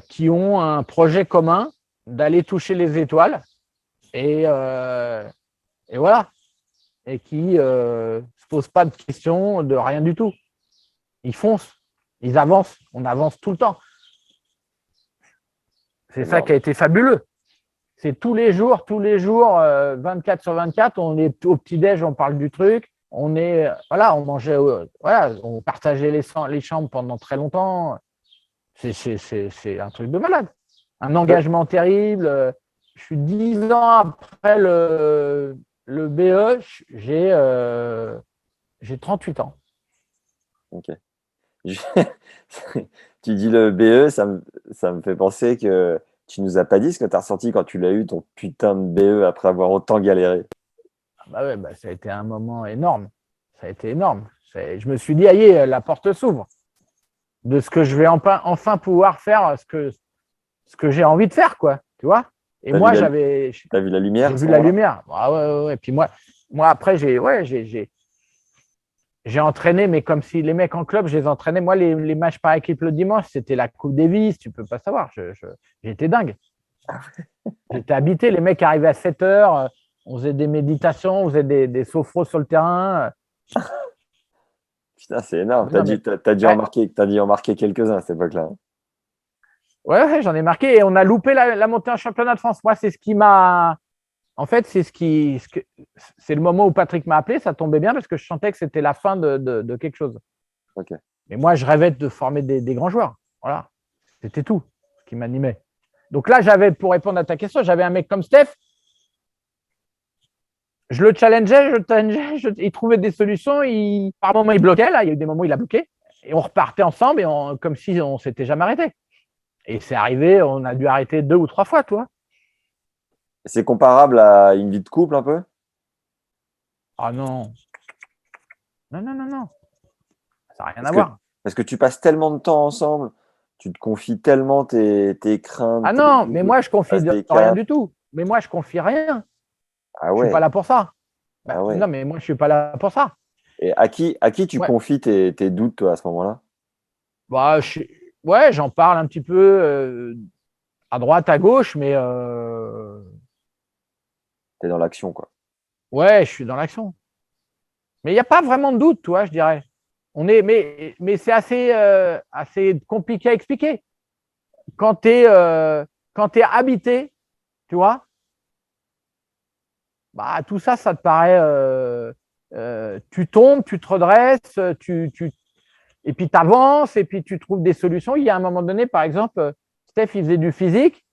qui ont un projet commun d'aller toucher les étoiles et voilà. Et qui ne se posent pas de questions, de rien du tout. Ils foncent, ils avancent, on avance tout le temps. C'est ça qui a été fabuleux. C'est tous les jours, 24 sur 24, on est au petit-déj, on parle du truc. On mangeait, on partageait les chambres pendant très longtemps. C'est un truc de malade. Un engagement terrible. Je suis 10 ans après le BE, j'ai 38 ans. Ok. Tu dis le BE, ça me fait penser que tu nous as pas dit ce que tu as ressenti quand tu l'as eu, ton putain de BE, après avoir autant galéré. Bah ouais, ça a été un moment énorme. Ça a été énorme. Je me suis dit, aïe, la porte s'ouvre. De ce que je vais enfin pouvoir faire, ce que j'ai envie de faire, quoi. Tu vois? Et moi, j'avais. T'as vu la lumière? J'ai vu la lumière. Ah ouais. Et puis moi après, j'ai entraîné, mais comme si les mecs en club, je les entraînais. Moi, les matchs par équipe le dimanche, c'était la Coupe Davis, tu peux pas savoir. J'étais dingue. J'étais habité. Les mecs arrivaient à 7 heures. On faisait des méditations, on faisait des sophros sur le terrain. Putain, c'est énorme. T'as dû en marquer quelques-uns à cette époque-là. Ouais, j'en ai marqué et on a loupé la montée en championnat de France. Moi, c'est ce qui m'a. En fait, c'est le moment où Patrick m'a appelé. Ça tombait bien parce que je sentais que c'était la fin de quelque chose. Ok. Mais moi, je rêvais de former des grands joueurs. Voilà. C'était tout ce qui m'animait. Donc là, pour répondre à ta question, j'avais un mec comme Steph. Je le challengeais, il trouvait des solutions. Par moments, il bloquait. Là, il y a eu des moments où il a bloqué. Et on repartait ensemble comme si on ne s'était jamais arrêté. Et c'est arrivé, on a dû arrêter 2 ou 3 fois, toi. C'est comparable à une vie de couple un peu? Ah non. Non. Ça n'a rien à Parce que, voir. parce que tu passes tellement de temps ensemble, tu te confies tellement tes craintes. Ah non, mais moi, je confie passes des rien caps. du tout. Mais moi, je confie rien. Ah Je ne ouais. suis pas là pour ça. Ah ouais. Non, mais moi, je ne suis pas là pour ça. Et à qui tu Ouais. confies tes doutes, toi, à ce moment-là? Bah, ouais, j'en parle un petit peu à droite, à gauche, mais T'es dans l'action, quoi. ouais, je suis dans l'action. Mais il n'y a pas vraiment de doute, toi, je dirais. Mais c'est assez compliqué à expliquer. Quand tu es habité, tu vois, bah, tout ça, ça te paraît. Tu tombes, tu te redresses, et puis tu avances, et puis tu trouves des solutions. Il y a un moment donné, par exemple, Steph, il faisait du physique.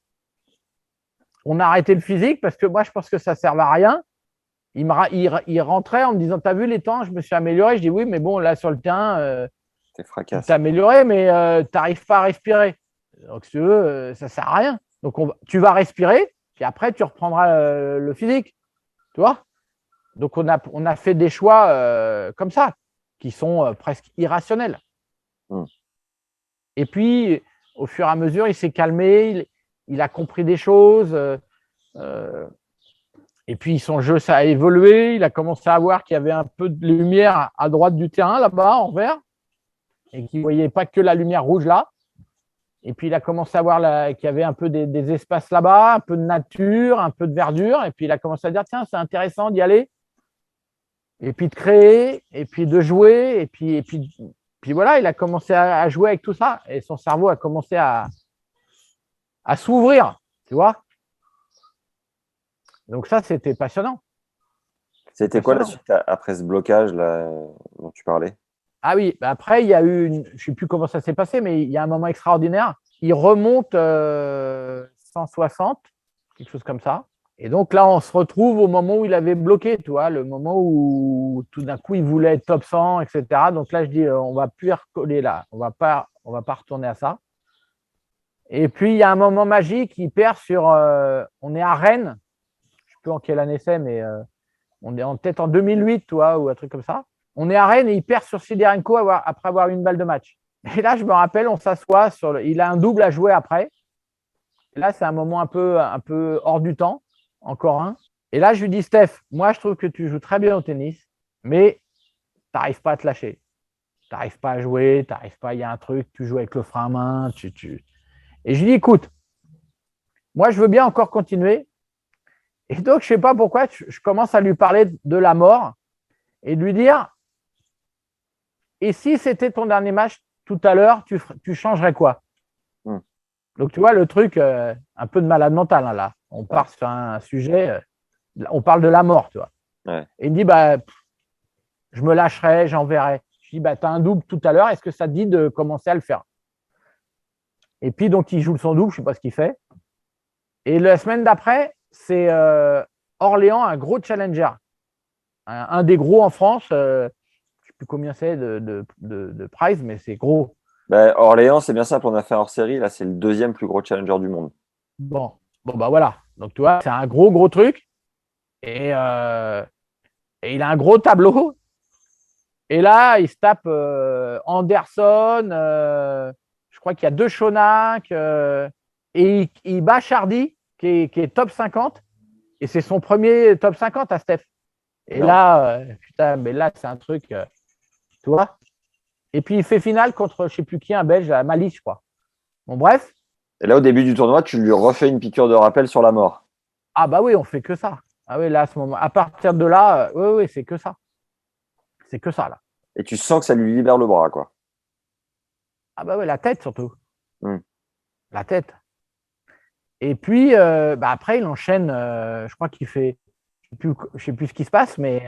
On a arrêté le physique parce que moi, je pense que ça ne servait à rien. Il rentrait en me disant, t'as vu les temps, je me suis amélioré. Je dis oui, mais bon, là sur le terrain, T'es tu fracasse. t'es amélioré, mais tu n'arrives pas à respirer. Donc, si tu veux, ça ne sert à rien. Donc, tu vas respirer, puis après, tu reprendras le physique. Tu vois? Donc, on a fait des choix comme ça, qui sont presque irrationnels. Et puis, au fur et à mesure, il s'est calmé, il a compris des choses. Et puis, son jeu, ça a évolué. Il a commencé à voir qu'il y avait un peu de lumière à droite du terrain, là-bas, en vert, et qu'il ne voyait pas que la lumière rouge là. Et puis, il a commencé à voir qu'il y avait un peu des espaces là-bas, un peu de nature, un peu de verdure. Et puis, il a commencé à dire, tiens, c'est intéressant d'y aller. Et puis, de créer, et puis de jouer. Et puis voilà, il a commencé à jouer avec tout ça. Et son cerveau a commencé à s'ouvrir, tu vois. Donc ça, c'était passionnant. C'était quoi la suite après ce blocage là dont tu parlais? Ah oui, bah après, il y a eu je ne sais plus comment ça s'est passé, mais il y a un moment extraordinaire. Il remonte 160, quelque chose comme ça. Et donc là, on se retrouve au moment où il avait bloqué, tu vois, le moment où tout d'un coup, il voulait être top 100, etc. Donc là, je dis, on ne va plus recoller là. On va pas retourner à ça. Et puis, il y a un moment magique, il perd on est à Rennes. Je ne sais plus en quelle année c'est, mais on est peut-être en 2008, toi, ou un truc comme ça. On est à Rennes et il perd sur Siderenko après avoir une balle de match. Et là, je me rappelle, on s'assoit il a un double à jouer après. Et là, c'est un moment un peu hors du temps, encore un. Et là, je lui dis, Steph, moi, je trouve que tu joues très bien au tennis, mais tu n'arrives pas à te lâcher. Tu n'arrives pas à jouer, tu n'arrives pas, il y a un truc, tu joues avec le frein à main. Et je lui dis, écoute, moi, je veux bien encore continuer. Et donc, je ne sais pas pourquoi, je commence à lui parler de la mort et de lui dire, et si c'était ton dernier match tout à l'heure, tu changerais quoi? Donc, tu vois, le truc, un peu de malade mental, hein, là. On part sur un sujet, on parle de la mort, tu vois. Ouais. Et il me dit, bah, je me lâcherai, j'enverrai. Je dis, bah, tu as un double tout à l'heure, est-ce que ça te dit de commencer à le faire? Et puis, donc, il joue son double, je ne sais pas ce qu'il fait. Et la semaine d'après, c'est Orléans, un gros challenger. Un des gros en France. Je ne sais plus combien c'est de prize, mais c'est gros. Ben, Orléans, c'est bien simple, on a fait un hors-série. Là, c'est le deuxième plus gros challenger du monde. Bon, bah voilà. Donc, tu vois, c'est un gros truc. Et il a un gros tableau. Et là, il se tape Anderson. Je crois qu'il y a 2 Shonak. Et il bat Chardy, qui est top 50. Et c'est son premier top 50 à Steph. Et non. Là, putain, mais là, c'est un truc, tu vois. Et puis, il fait finale contre, je ne sais plus qui, un Belge, à Malice, je crois. Bon, bref. Et là, au début du tournoi, tu lui refais une piqûre de rappel sur la mort. Ah bah oui, on fait que ça. Ah oui, là, à ce moment, à partir de là, oui, c'est que ça. C'est que ça, là. Et tu sens que ça lui libère le bras, quoi. Ah bah oui, la tête, surtout. la tête. Et puis, après, il enchaîne, je crois qu'il fait, je ne sais plus ce qui se passe, mais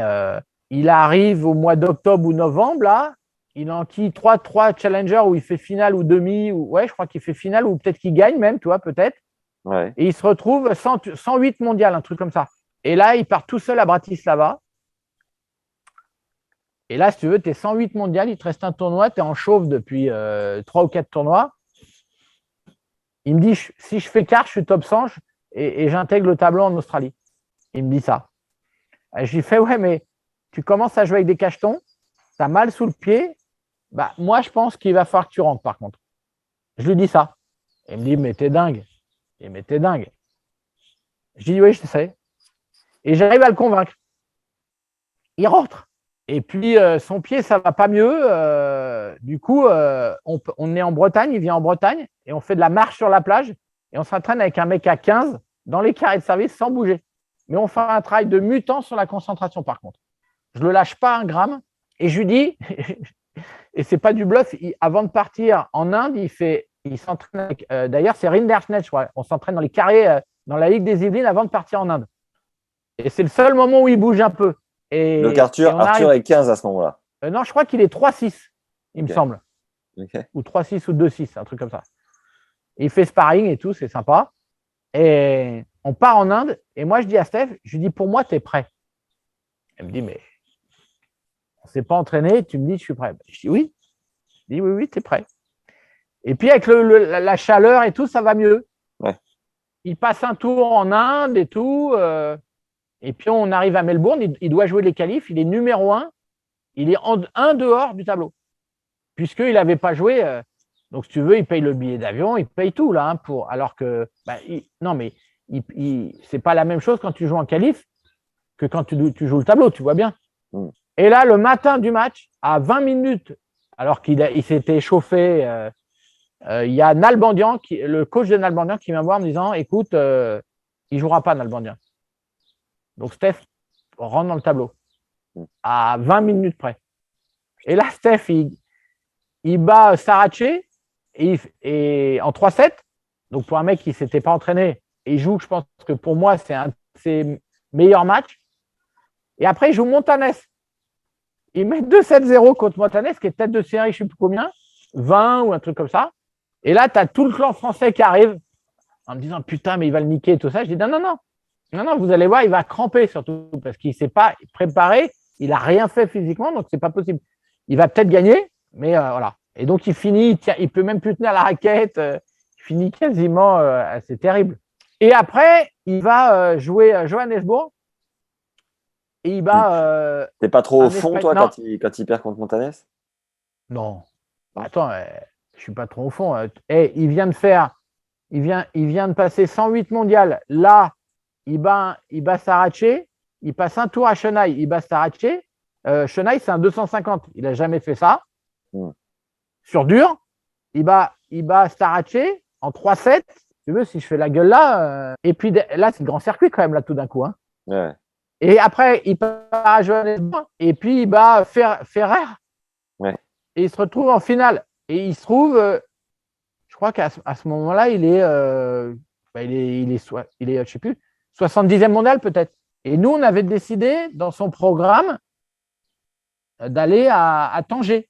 il arrive au mois d'octobre ou novembre, là, il enquille trois challengers où il fait finale ou demi, je crois qu'il fait finale ou peut-être qu'il gagne même, tu vois, peut-être. Ouais. Et il se retrouve 108 mondial, un truc comme ça. Et là, il part tout seul à Bratislava. Et là, si tu veux, tu es 108 mondial, il te reste un tournoi, tu es en chauve depuis 3 ou 4 tournois. Il me dit, si je fais quart, je suis top 100 et j'intègre le tableau en Australie. Il me dit ça. Et je lui fais, ouais, mais tu commences à jouer avec des cachetons, tu as mal sous le pied. Bah, moi, je pense qu'il va falloir que tu rentres, par contre. Je lui dis ça. Il me dit, mais t'es dingue. Mais t'es dingue. Je dis, oui, je sais. Et j'arrive à le convaincre. Il rentre. Et puis, son pied, ça ne va pas mieux. Du coup, on est en Bretagne, il vient en Bretagne, et on fait de la marche sur la plage, et on s'entraîne avec un mec à 15 dans les carrés de service sans bouger. Mais on fait un travail de mutant sur la concentration, par contre. Je ne le lâche pas un gramme, et je lui dis, et ce n'est pas du bluff, avant de partir en Inde, il s'entraîne avec, d'ailleurs, c'est Rinderknecht, je crois. On s'entraîne dans les carrés, dans la Ligue des Yvelines avant de partir en Inde. Et c'est le seul moment où il bouge un peu. Donc Arthur est 15 à ce moment-là. Non, je crois qu'il est 3-6, il me semble. Okay. Ou 3-6 ou 2-6, un truc comme ça. Et il fait sparring et tout, c'est sympa. Et on part en Inde. Et moi, je dis à Steph, je lui dis, pour moi, tu es prêt. Elle me dit, mais on ne s'est pas entraîné, tu me dis, je suis prêt. Je dis, oui. Je dis, oui, tu es prêt. Et puis, avec la chaleur et tout, ça va mieux. Ouais. Il passe un tour en Inde et tout. Et puis, on arrive à Melbourne, il doit jouer les qualifs, il est numéro 1, il est un dehors du tableau, puisqu'il n'avait pas joué. Donc, si tu veux, il paye le billet d'avion, il paye tout, là, alors que, non, mais c'est pas la même chose quand tu joues en qualif que quand tu joues le tableau, tu vois bien. Mm. Et là, le matin du match, à 20 minutes, alors qu'il s'était chauffé, il y a Nalbandian, le coach de Nalbandian, qui vient me voir en me disant, écoute, il ne jouera pas Nalbandian. Donc, Steph rentre dans le tableau à 20 minutes près. Et là, Steph, il bat Sarace et en 3-7. Donc, pour un mec qui ne s'était pas entraîné, et il joue, je pense que pour moi, c'est un de ses meilleurs matchs. Et après, il joue Montanes. Il met 2-7-0 contre Montanes, qui est tête de série, je ne sais plus combien, 20 ou un truc comme ça. Et là, tu as tout le clan français qui arrive en me disant, putain, mais il va le niquer et tout ça. Je dis, non, vous allez voir, il va cramper surtout parce qu'il ne s'est pas préparé, il n'a rien fait physiquement, donc ce n'est pas possible. Il va peut-être gagner, mais voilà. Et donc, il finit, il ne peut même plus tenir la raquette, il finit quasiment, c'est terrible. Et après, il va jouer à Johannesburg et il bat… T'es pas trop au fond, toi, quand il perd contre Montanes? Non. Attends, je ne suis pas trop au fond. Il vient de passer 108 mondial. Là, il bat Sarace, il passe un tour à Chennai, il bat Sarace. Chennai, c'est un 250. Il n'a jamais fait ça. Sur dur, il bat Sarace en 3-7. Tu veux, si je fais la gueule là. Et puis là, c'est le grand circuit quand même, là, tout d'un coup. Hein. Ouais. Et après, il part à Johannesburg et puis il bat Ferrer. Ouais. Et il se retrouve en finale. Et il se trouve, je crois qu'à ce moment-là, il est, je sais plus, 70e mondial peut-être. Et nous, on avait décidé dans son programme d'aller à Tanger,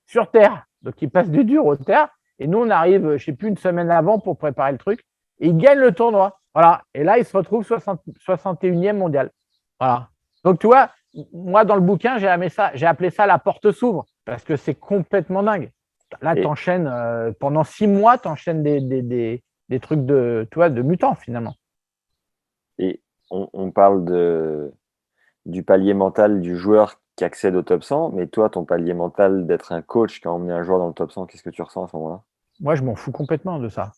sur terre. Donc, il passe du dur au terre. Et nous, on arrive, je ne sais plus, une semaine avant pour préparer le truc. Et il gagne le tournoi. Voilà. Et là, il se retrouve 61e mondial. Voilà. Donc, tu vois, moi, dans le bouquin, j'ai appelé ça la porte s'ouvre parce que c'est complètement dingue. Là, tu enchaînes pendant 6 mois, tu enchaînes des trucs de mutants, finalement. Et on parle du palier mental du joueur qui accède au top 100, mais toi, ton palier mental d'être un coach qui a emmené un joueur dans le top 100, qu'est-ce que tu ressens à ce moment-là? Moi, je m'en fous complètement de ça.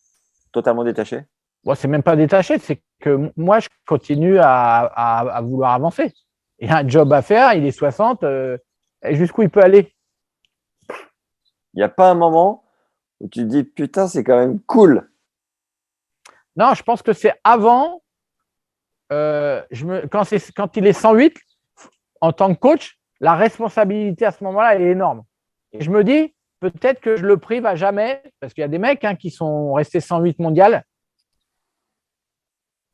Totalement détaché? Bon, c'est même pas détaché, c'est que moi, je continue à vouloir avancer. Il y a un job à faire, il est 60, et jusqu'où il peut aller? Il n'y a pas un moment où tu te dis, putain, c'est quand même cool. Non, je pense que c'est avant, quand il est 108, en tant que coach, la responsabilité à ce moment-là, elle est énorme. Et je me dis, peut-être que je le prive à jamais, parce qu'il y a des mecs qui sont restés 108 mondiales.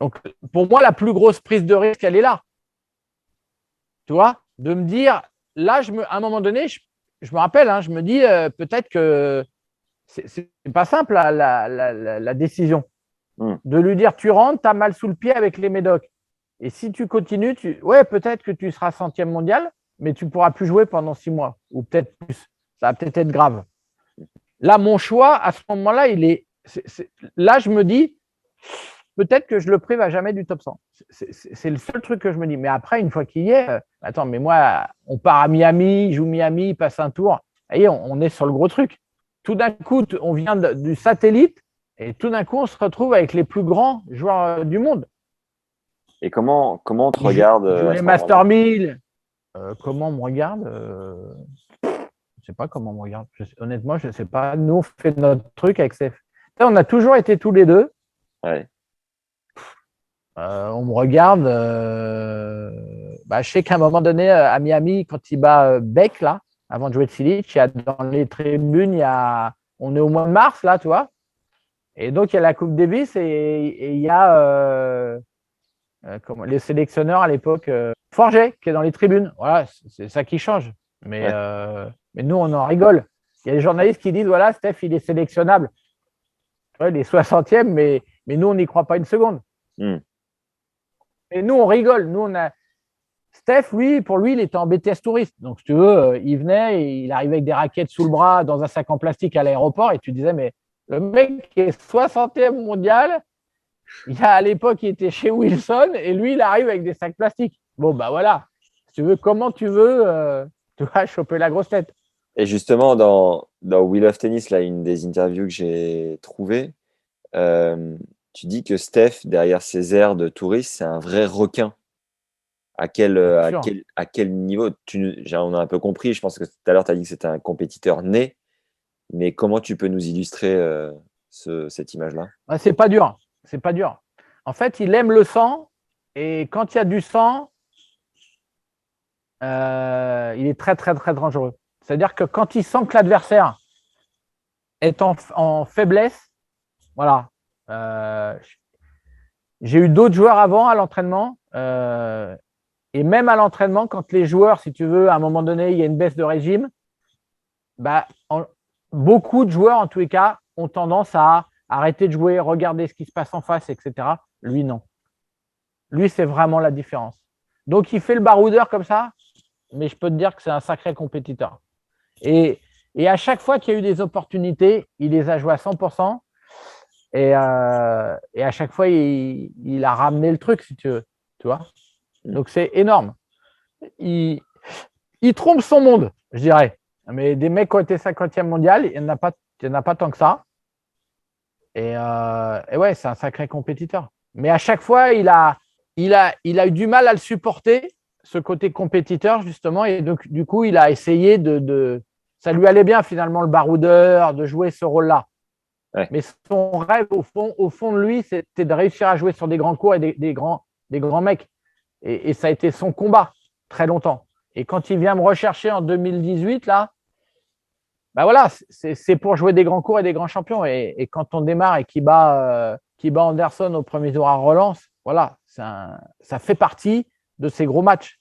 Donc, pour moi, la plus grosse prise de risque, elle est là. Tu vois, de me dire, là, à un moment donné, je me rappelle, je me dis peut-être que c'est pas simple la décision. De lui dire, tu rentres, tu as mal sous le pied avec les médocs. Et si tu continues, peut-être que tu seras 100e mondial, mais tu ne pourras plus jouer pendant 6 mois, ou peut-être plus. Ça va peut-être être grave. Là, mon choix, à ce moment-là, là, je me dis, peut-être que je le prive à jamais du top 100. C'est le seul truc que je me dis. Mais après, une fois qu'il y est, attends, mais moi, on part à Miami, joue Miami, passe un tour. Et on est sur le gros truc. Tout d'un coup, on vient du satellite et tout d'un coup, on se retrouve avec les plus grands joueurs du monde. Et comment on te regarde les Master 1000. Comment on me regarde je ne sais pas comment on me regarde. Honnêtement, je ne sais pas. Nous, on fait notre truc avec Steph. On a toujours été tous les deux. Ouais. On me regarde. Je sais qu'à un moment donné, à Miami, quand il bat Beck, là, avant de jouer de Silic, dans les tribunes, on est au mois de mars, là, tu vois. Et donc, il y a la Coupe Davis et il y a les sélectionneurs à l'époque, Forget, qui est dans les tribunes. Voilà, c'est ça qui change. Mais nous, on en rigole. Il y a des journalistes qui disent, voilà, Steph, il est sélectionnable. Ouais, il est 60e, mais nous, on n'y croit pas une seconde. Et nous, on rigole. Nous, Steph, pour lui, il était en BTS touriste. Donc, si tu veux, il venait et il arrivait avec des raquettes sous le bras dans un sac en plastique à l'aéroport et tu disais, mais le mec qui est 60e mondial, à l'époque, il était chez Wilson et lui, il arrive avec des sacs plastiques. Bon, voilà. Si tu veux, comment tu veux choper la grosse tête. Et justement, dans Wheel of Tennis, là, une des interviews que j'ai trouvées, tu dis que Steph, derrière ses airs de touriste, c'est un vrai requin. À quel niveau on a un peu compris, je pense que tout à l'heure, tu as dit que c'était un compétiteur né, mais comment tu peux nous illustrer cette image-là? C'est pas dur. C'est pas dur. En fait, il aime le sang et quand il y a du sang, il est très, très, très dangereux. C'est-à-dire que quand il sent que l'adversaire est en faiblesse, voilà. J'ai eu d'autres joueurs avant à l'entraînement et même à l'entraînement, quand les joueurs, si tu veux, à un moment donné, il y a une baisse de régime, beaucoup de joueurs, en tous les cas, ont tendance à arrêter de jouer, regarder ce qui se passe en face, etc. Lui, non. Lui, c'est vraiment la différence. Donc, il fait le baroudeur comme ça, mais je peux te dire que c'est un sacré compétiteur. Et à chaque fois qu'il y a eu des opportunités, il les a jouées à 100%. Et à chaque fois, il a ramené le truc, si tu veux. Tu vois ? Donc, c'est énorme. Il trompe son monde, je dirais. Mais des mecs qui ont été 50e mondial, il n'y en a pas tant que ça. Et ouais, c'est un sacré compétiteur. Mais à chaque fois, il a eu du mal à le supporter, ce côté compétiteur, justement. Et donc, du coup, il a essayé ça lui allait bien, finalement, le baroudeur, de jouer ce rôle-là. Ouais. Mais son rêve, au fond de lui, c'était de réussir à jouer sur des grands cours et des grands mecs. Et ça a été son combat, très longtemps. Et quand il vient me rechercher en 2018, là, voilà, c'est pour jouer des grands cours et des grands champions. Et quand on démarre et qu'il bat Anderson au premier tour à relance, voilà, ça fait partie de ces gros matchs.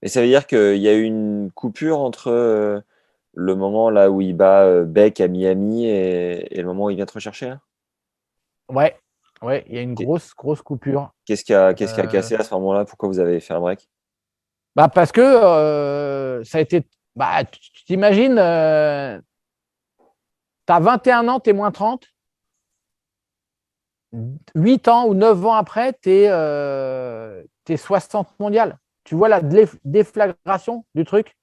Mais ça veut dire qu'il y a eu une coupure entre le moment là où il bat Beck à Miami et le moment où il vient te rechercher là ? Ouais, il y a une grosse coupure. Qu'est-ce qui a cassé à ce moment-là ? Pourquoi vous avez fait un break ? Parce que ça a été… tu t'imagines, tu as 21 ans, tu es moins 30. 8 ans ou 9 ans après, tu es 60 mondial. Tu vois la déflagration du truc ?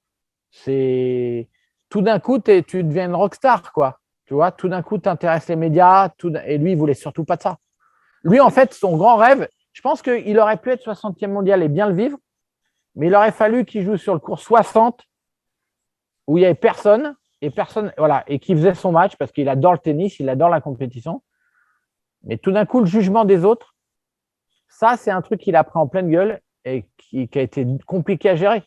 C'est… Tout d'un coup, tu deviens une rockstar, quoi. Tu vois, tout d'un coup, tu intéresses les médias. Et lui, il ne voulait surtout pas de ça. Lui, en fait, son grand rêve, je pense qu'il aurait pu être 60e mondial et bien le vivre, mais il aurait fallu qu'il joue sur le cours 60 où il n'y avait personne, voilà, et qui faisait son match parce qu'il adore le tennis, il adore la compétition. Mais tout d'un coup, le jugement des autres, ça, c'est un truc qu'il a pris en pleine gueule et qui a été compliqué à gérer.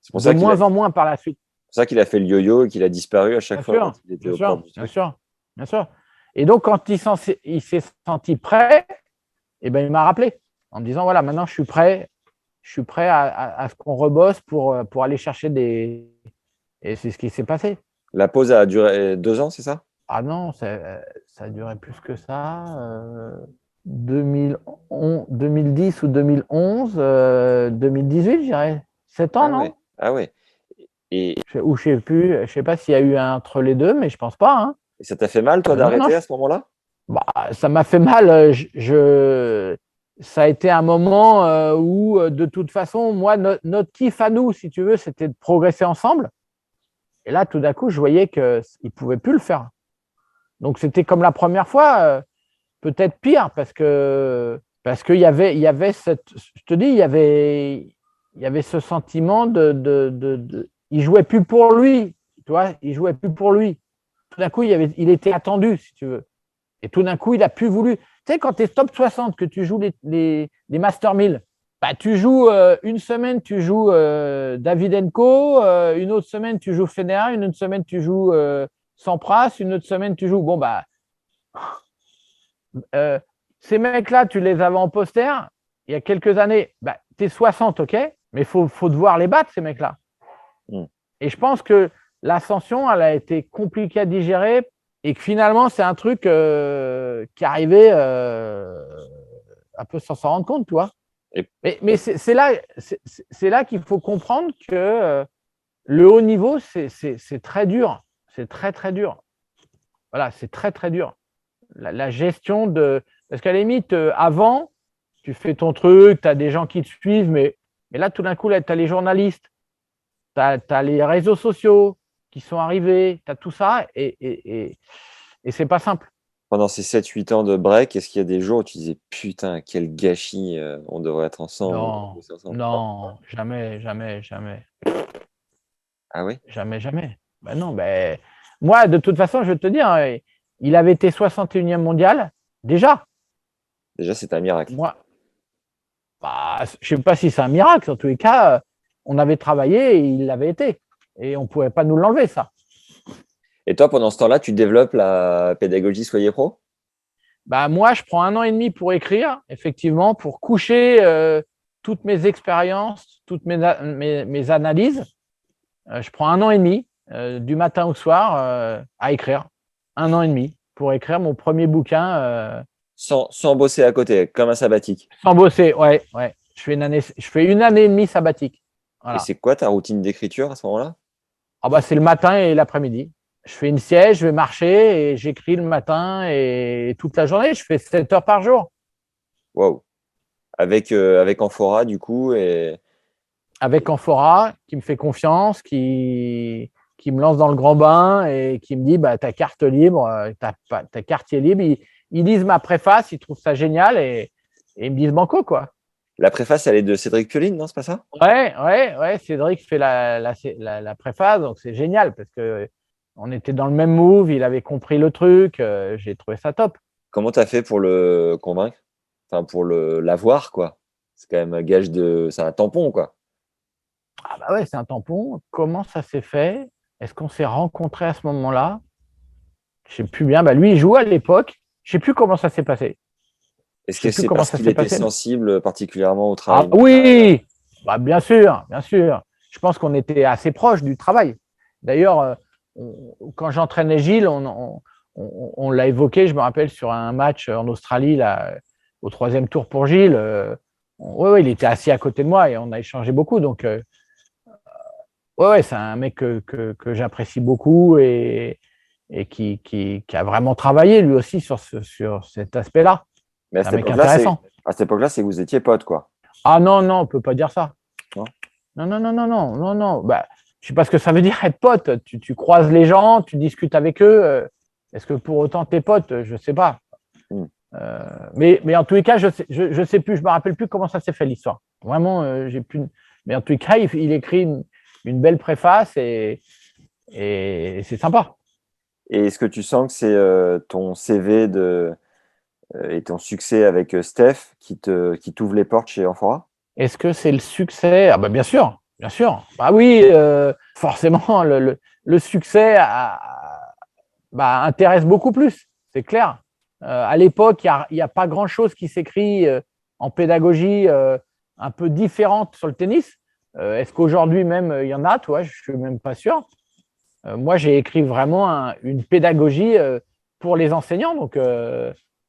C'est pour ça de moins en moins par la suite. pour ça qu'il a fait le yo-yo et qu'il a disparu à chaque Bien fois sûr, quand il était bien au sûr, port du bien truc. sûr, bien sûr. Et donc, quand il s'est senti prêt, eh ben, il m'a rappelé en me disant, voilà, maintenant, je suis prêt à ce qu'on rebosse pour aller chercher des… Et c'est ce qui s'est passé. La pause a duré 2 ans, c'est ça? Ah non, ça a duré plus que ça. 2010 ou 2011, 2018, je dirais. 7 ans, Ah non? ouais. Ah ouais. Et, Ou je sais plus, je sais pas s'il y a eu un entre les deux, mais je pense pas, hein. et ça t'a fait mal, toi, Non, non, d'arrêter à ce moment-là? bah, ça m'a fait mal. Ça a été un moment où, de toute façon, moi, notre kiff à nous, si tu veux, c'était de progresser ensemble. Et là, tout d'un coup, je voyais qu'il ne pouvait plus le faire. Donc, c'était comme la première fois, peut-être pire, parce qu'il y avait cette… Je te dis, il y avait ce sentiment il jouait plus pour lui, tu vois, il jouait plus pour lui. Tout d'un coup, il était attendu, si tu veux. Et tout d'un coup, il a plus voulu. Tu sais, quand tu es top 60, que tu joues les Master 1000, bah, tu joues une semaine, tu joues Davydenko, une autre semaine, tu joues Federer, une autre semaine, tu joues Sampras, une autre semaine, tu joues… Bon, bah, ces mecs-là, tu les avais en poster il y a quelques années. Bah, tu es 60, ok, mais il faut devoir les battre, ces mecs-là. Et je pense que l'ascension, elle a été compliquée à digérer et que finalement, c'est un truc qui arrivait un peu sans s'en rendre compte, tu vois. Mais c'est là qu'il faut comprendre que le haut niveau, c'est très dur. C'est très, très dur. Voilà, c'est très, très dur. La gestion de… Parce qu'à la limite, avant, tu fais ton truc, tu as des gens qui te suivent, mais là, tout d'un coup, tu as les journalistes, tu as les réseaux sociaux qui sont arrivés, tu as tout ça, et c'est pas simple. Pendant ces 7-8 ans de break, est-ce qu'il y a des jours où tu disais putain, quel gâchis, on devrait être ensemble? Non, jamais, jamais, jamais. Ah oui? Jamais, jamais. Ben non, ben, moi, de toute façon, je vais te dire, il avait été 61e mondial, déjà. Déjà, c'est un miracle. Moi, bah, je ne sais pas si c'est un miracle. En tous les cas, on avait travaillé et il l'avait été. Et on ne pouvait pas nous l'enlever, ça. Et toi, pendant ce temps-là, tu développes la pédagogie Soyez Pro? Bah, moi, je prends 1 an et demi pour écrire, effectivement, pour coucher toutes mes expériences, toutes mes analyses. Je prends 1 an et demi, du matin au soir, à écrire. 1 an et demi pour écrire mon premier bouquin. Sans bosser à côté, comme un sabbatique. Sans bosser, ouais. Je fais 1 année et demie sabbatique. Voilà. Et c'est quoi ta routine d'écriture à ce moment-là? Ah bah, c'est le matin et l'après-midi. Je fais une sieste, je vais marcher et j'écris le matin et toute la journée. Je fais 7 heures par jour. Waouh. Avec Amphora, du coup, et Avec Amphora, qui me fait confiance, qui me lance dans le grand bain et qui me dit bah, ta carte libre, ta carte est libre. Ils lisent ma préface, ils trouvent ça génial et ils me disent banco, quoi. la préface, elle est de Cédric Pioline, non? C'est pas ça? Ouais. Cédric fait la préface, donc c'est génial parce que on était dans le même move, il avait compris le truc, j'ai trouvé ça top. Comment tu as fait pour le convaincre? Enfin, pour l'avoir, quoi. C'est quand même un gage de… C'est un tampon, quoi. Ah bah ouais, c'est un tampon. Comment ça s'est fait? Est-ce qu'on s'est rencontrés à ce moment-là? Je sais plus bien. Bah lui, il jouait à l'époque. Je sais plus comment ça s'est passé. Est-ce que c'est parce qu'il était sensible particulièrement au travail? Ah oui, bah, bien sûr, bien sûr. Je pense qu'on était assez proches du travail. D'ailleurs, quand j'entraînais Gilles, on l'a évoqué, je me rappelle, sur un match en Australie, là, au 3e tour pour Gilles. Ouais, il était assis à côté de moi et on a échangé beaucoup. Donc, ouais, c'est un mec que j'apprécie beaucoup et qui a vraiment travaillé lui aussi sur cet aspect-là. Mais à C'est un cette mec époque-là, intéressant. à cette époque-là, c'est que vous étiez potes, quoi. Ah non, on ne peut pas dire ça. Non. Non. Bah, je ne sais pas ce que ça veut dire être pote. Tu croises les gens, tu discutes avec eux. Est-ce que pour autant t'es pote? Je ne sais pas. Mais en tous les cas, je sais plus, je me rappelle plus comment ça s'est fait l'histoire. Vraiment, j'ai plus. Mais en tous les cas, il écrit une belle préface et c'est sympa. Et est-ce que tu sens que c'est ton CV et ton succès avec Steph qui t'ouvre les portes chez Amphora? Est-ce que c'est le succès? Ah bah bien sûr, Bien sûr. Bah oui, forcément, le succès intéresse beaucoup plus, c'est clair. À l'époque, il n'y a pas grand-chose qui s'écrit en pédagogie un peu différente sur le tennis. Est-ce qu'aujourd'hui même, il y en a, toi? Je ne suis même pas sûr. Moi, j'ai écrit vraiment une pédagogie pour les enseignants, donc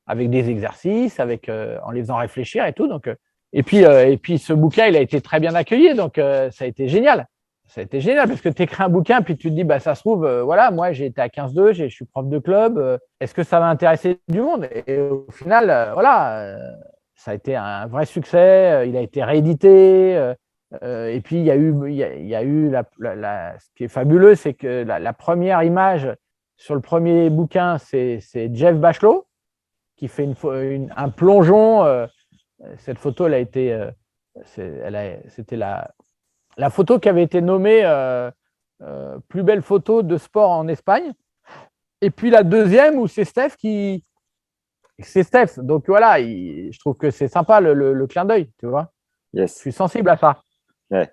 avec des exercices, en les faisant réfléchir et tout. Donc, et puis, ce bouquin, il a été très bien accueilli, donc ça a été génial. Ça a été génial parce que tu écris un bouquin, puis tu te dis, bah, ça se trouve, voilà, moi, j'ai été à 15-2, je suis prof de club, est-ce que ça va intéresser du monde? Et au final, voilà, ça a été un vrai succès, il a été réédité. Et puis, il y a eu ce qui est fabuleux, c'est que la première image sur le premier bouquin, c'est Jeff Bachelot qui fait un plongeon. Cette photo, elle a été, c'était la photo qui avait été nommée plus belle photo de sport en Espagne. Et puis la deuxième, où c'est Steph qui. C'est Steph. Donc voilà, je trouve que c'est sympa le clin d'œil, tu vois. Yes. Je suis sensible à ça. Ouais.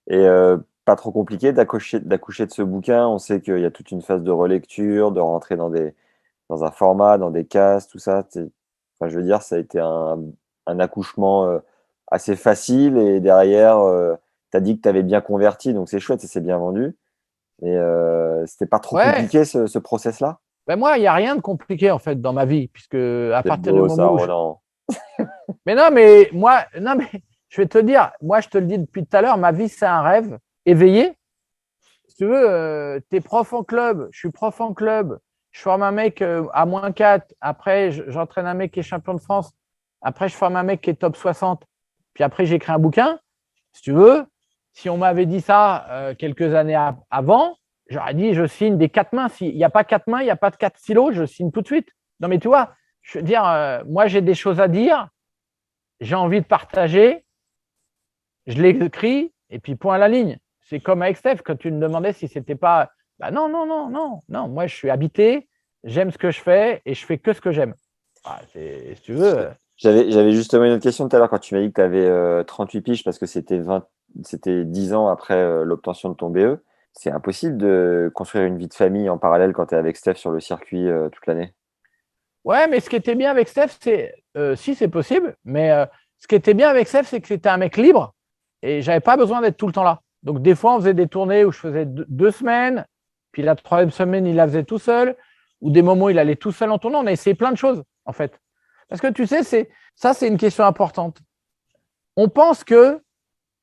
Et pas trop compliqué d'accoucher de ce bouquin. On sait qu'il y a toute une phase de relecture, de rentrer dans un format, dans des cases, tout ça. Enfin, je veux dire, ça a été un accouchement assez facile. Et derrière, tu as dit que tu avais bien converti, donc c'est chouette, ça s'est bien vendu. Et c'était pas trop compliqué ce process-là? Ben moi, il n'y a rien de compliqué en fait dans ma vie, puisque à partir du moment ça, où. Roland. Mais non, mais moi, je vais te dire, moi, je te le dis depuis tout à l'heure, ma vie, c'est un rêve éveillé. Si tu veux, tu es prof en club, je suis prof en club, je forme un mec à -4, après, j'entraîne un mec qui est champion de France, après, je forme un mec qui est top 60, puis après, j'écris un bouquin. Si tu veux, si on m'avait dit ça quelques années avant, j'aurais dit, je signe des 4 mains. S'il n'y a pas 4 mains, il n'y a pas de 4 stylos, je signe tout de suite. Non, mais tu vois, je veux dire, moi, j'ai des choses à dire, j'ai envie de partager, je l'écris, et puis point à la ligne. C'est comme avec Steph, quand tu me demandais si c'était pas. Bah non, moi, je suis habité, j'aime ce que je fais, et je fais que ce que j'aime. Ah, si tu veux. J'avais justement une autre question tout à l'heure quand tu m'as dit que tu avais 38 piges parce que c'était 10 ans après l'obtention de ton BE. C'est impossible de construire une vie de famille en parallèle quand tu es avec Steph sur le circuit toute l'année. Ouais, mais ce qui était bien avec Steph, c'est si c'est possible, mais ce qui était bien avec Steph, c'est que c'était un mec libre et j'avais pas besoin d'être tout le temps là. Donc des fois, on faisait des tournées où je faisais 2 semaines, puis la 3e semaine, il la faisait tout seul, ou des moments où il allait tout seul en tournée. On a essayé plein de choses, en fait. Parce que tu sais, c'est une question importante. On pense que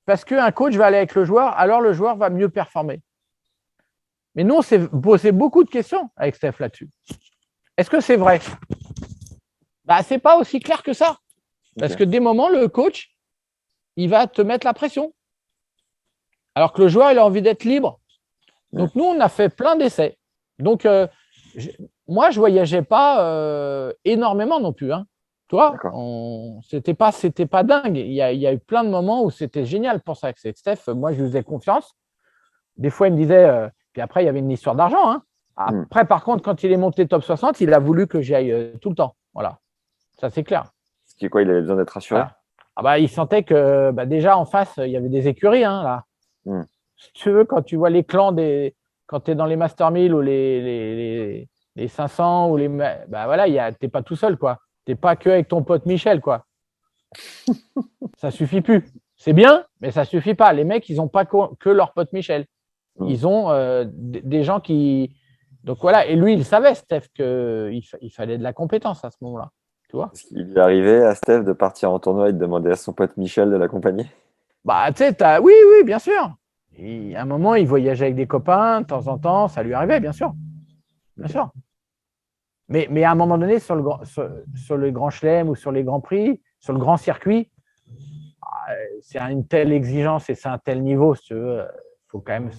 parce qu'un coach va aller avec le joueur, alors le joueur va mieux performer. Mais nous, on s'est posé beaucoup de questions avec Steph là-dessus. Est-ce que c'est vrai? Bah, c'est pas aussi clair que ça. Parce que des moments, le coach, il va te mettre la pression. Alors que le joueur, il a envie d'être libre. Donc, nous, on a fait plein d'essais. Donc, moi, je voyageais pas énormément non plus. Hein. Toi, c'était pas dingue. Il y a eu plein de moments où c'était génial pour ça. Avec Steph, moi, je lui faisais confiance. Des fois, il me disait… puis après, il y avait une histoire d'argent. Hein. Après, par contre, quand il est monté top 60, il a voulu que j'y aille tout le temps. Voilà. Ça, c'est clair. Ce qui est quoi? Il avait besoin d'être rassuré? Voilà. Ah bah, il sentait que déjà, en face, il y avait des écuries. Hein, là. Si tu veux, quand tu vois les clans quand tu es dans les Master 1000 ou les 500 ou les… Bah voilà, tu n'es pas tout seul, quoi. Tu n'es pas que avec ton pote Michel, quoi. Ça suffit plus. C'est bien, mais ça suffit pas. Les mecs, ils n'ont pas que leur pote Michel. Ils ont des gens qui… Donc voilà, et lui, il savait, Steph, qu'il fallait de la compétence à ce moment-là. Tu vois? Est-ce qu'il est arrivé à Steph de partir en tournoi et de demander à son pote Michel de l'accompagner? Bah, tu sais, oui, bien sûr. Et à un moment, il voyageait avec des copains, de temps en temps, ça lui arrivait, bien sûr. Bien sûr. Mais à un moment donné, sur le Grand Chelem ou sur les Grands Prix, sur le grand circuit, c'est une telle exigence et c'est un tel niveau, si tu veux. Faut quand même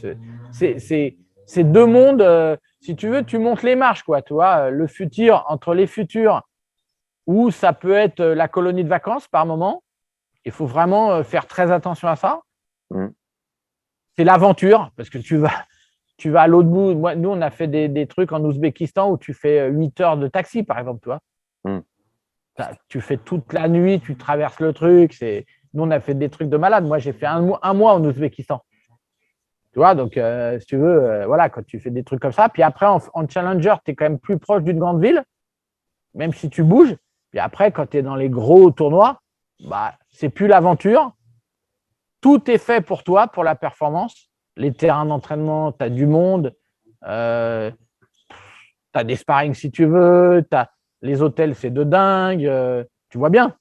c'est 2 mondes. Si tu veux, tu montes les marches, quoi. Tu vois, le futur, entre les futurs, où ça peut être la colonie de vacances par moment. Il faut vraiment faire très attention à ça. C'est l'aventure, parce que tu vas à l'autre bout. Nous, on a fait des trucs en Ouzbékistan où tu fais 8 heures de taxi, par exemple, tu vois. Tu fais toute la nuit, tu traverses le truc. Nous, on a fait des trucs de malade. Moi, j'ai fait un mois en Ouzbékistan. Tu vois, donc, si tu veux, voilà, quand tu fais des trucs comme ça. Puis après, en challenger, tu es quand même plus proche d'une grande ville, même si tu bouges. Puis après, quand tu es dans les gros tournois, bah, c'est plus l'aventure. Tout est fait pour toi, pour la performance. Les terrains d'entraînement, tu as du monde. Tu as des sparring si tu veux. Les hôtels, c'est de dingue. Tu vois bien.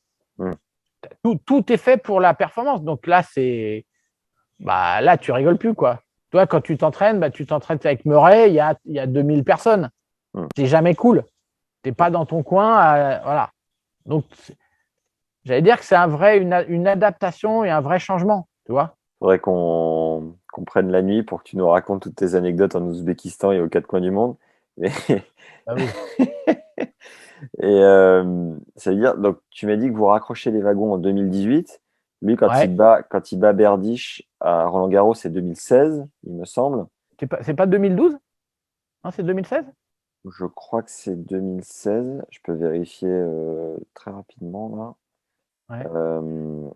Tout est fait pour la performance. Donc là, là, tu rigoles plus, quoi. Toi, quand tu t'entraînes, tu t'entraînes avec Murray, il y a 2000 personnes. C'est jamais cool. Tu n'es pas dans ton coin. Voilà. Donc, j'allais dire que c'est une adaptation et un vrai changement, tu vois. Il faudrait qu'on prenne la nuit pour que tu nous racontes toutes tes anecdotes en Ouzbékistan et aux quatre coins du monde. Mais... Ah oui. Et ça veut dire, donc tu m'as dit que vous raccrochez les wagons en 2018. Lui, quand il bat Berdych à Roland-Garros, c'est 2016, il me semble. C'est pas 2012 ? Non, c'est 2016 ? Je crois que c'est 2016. Je peux vérifier très rapidement là. Ouais.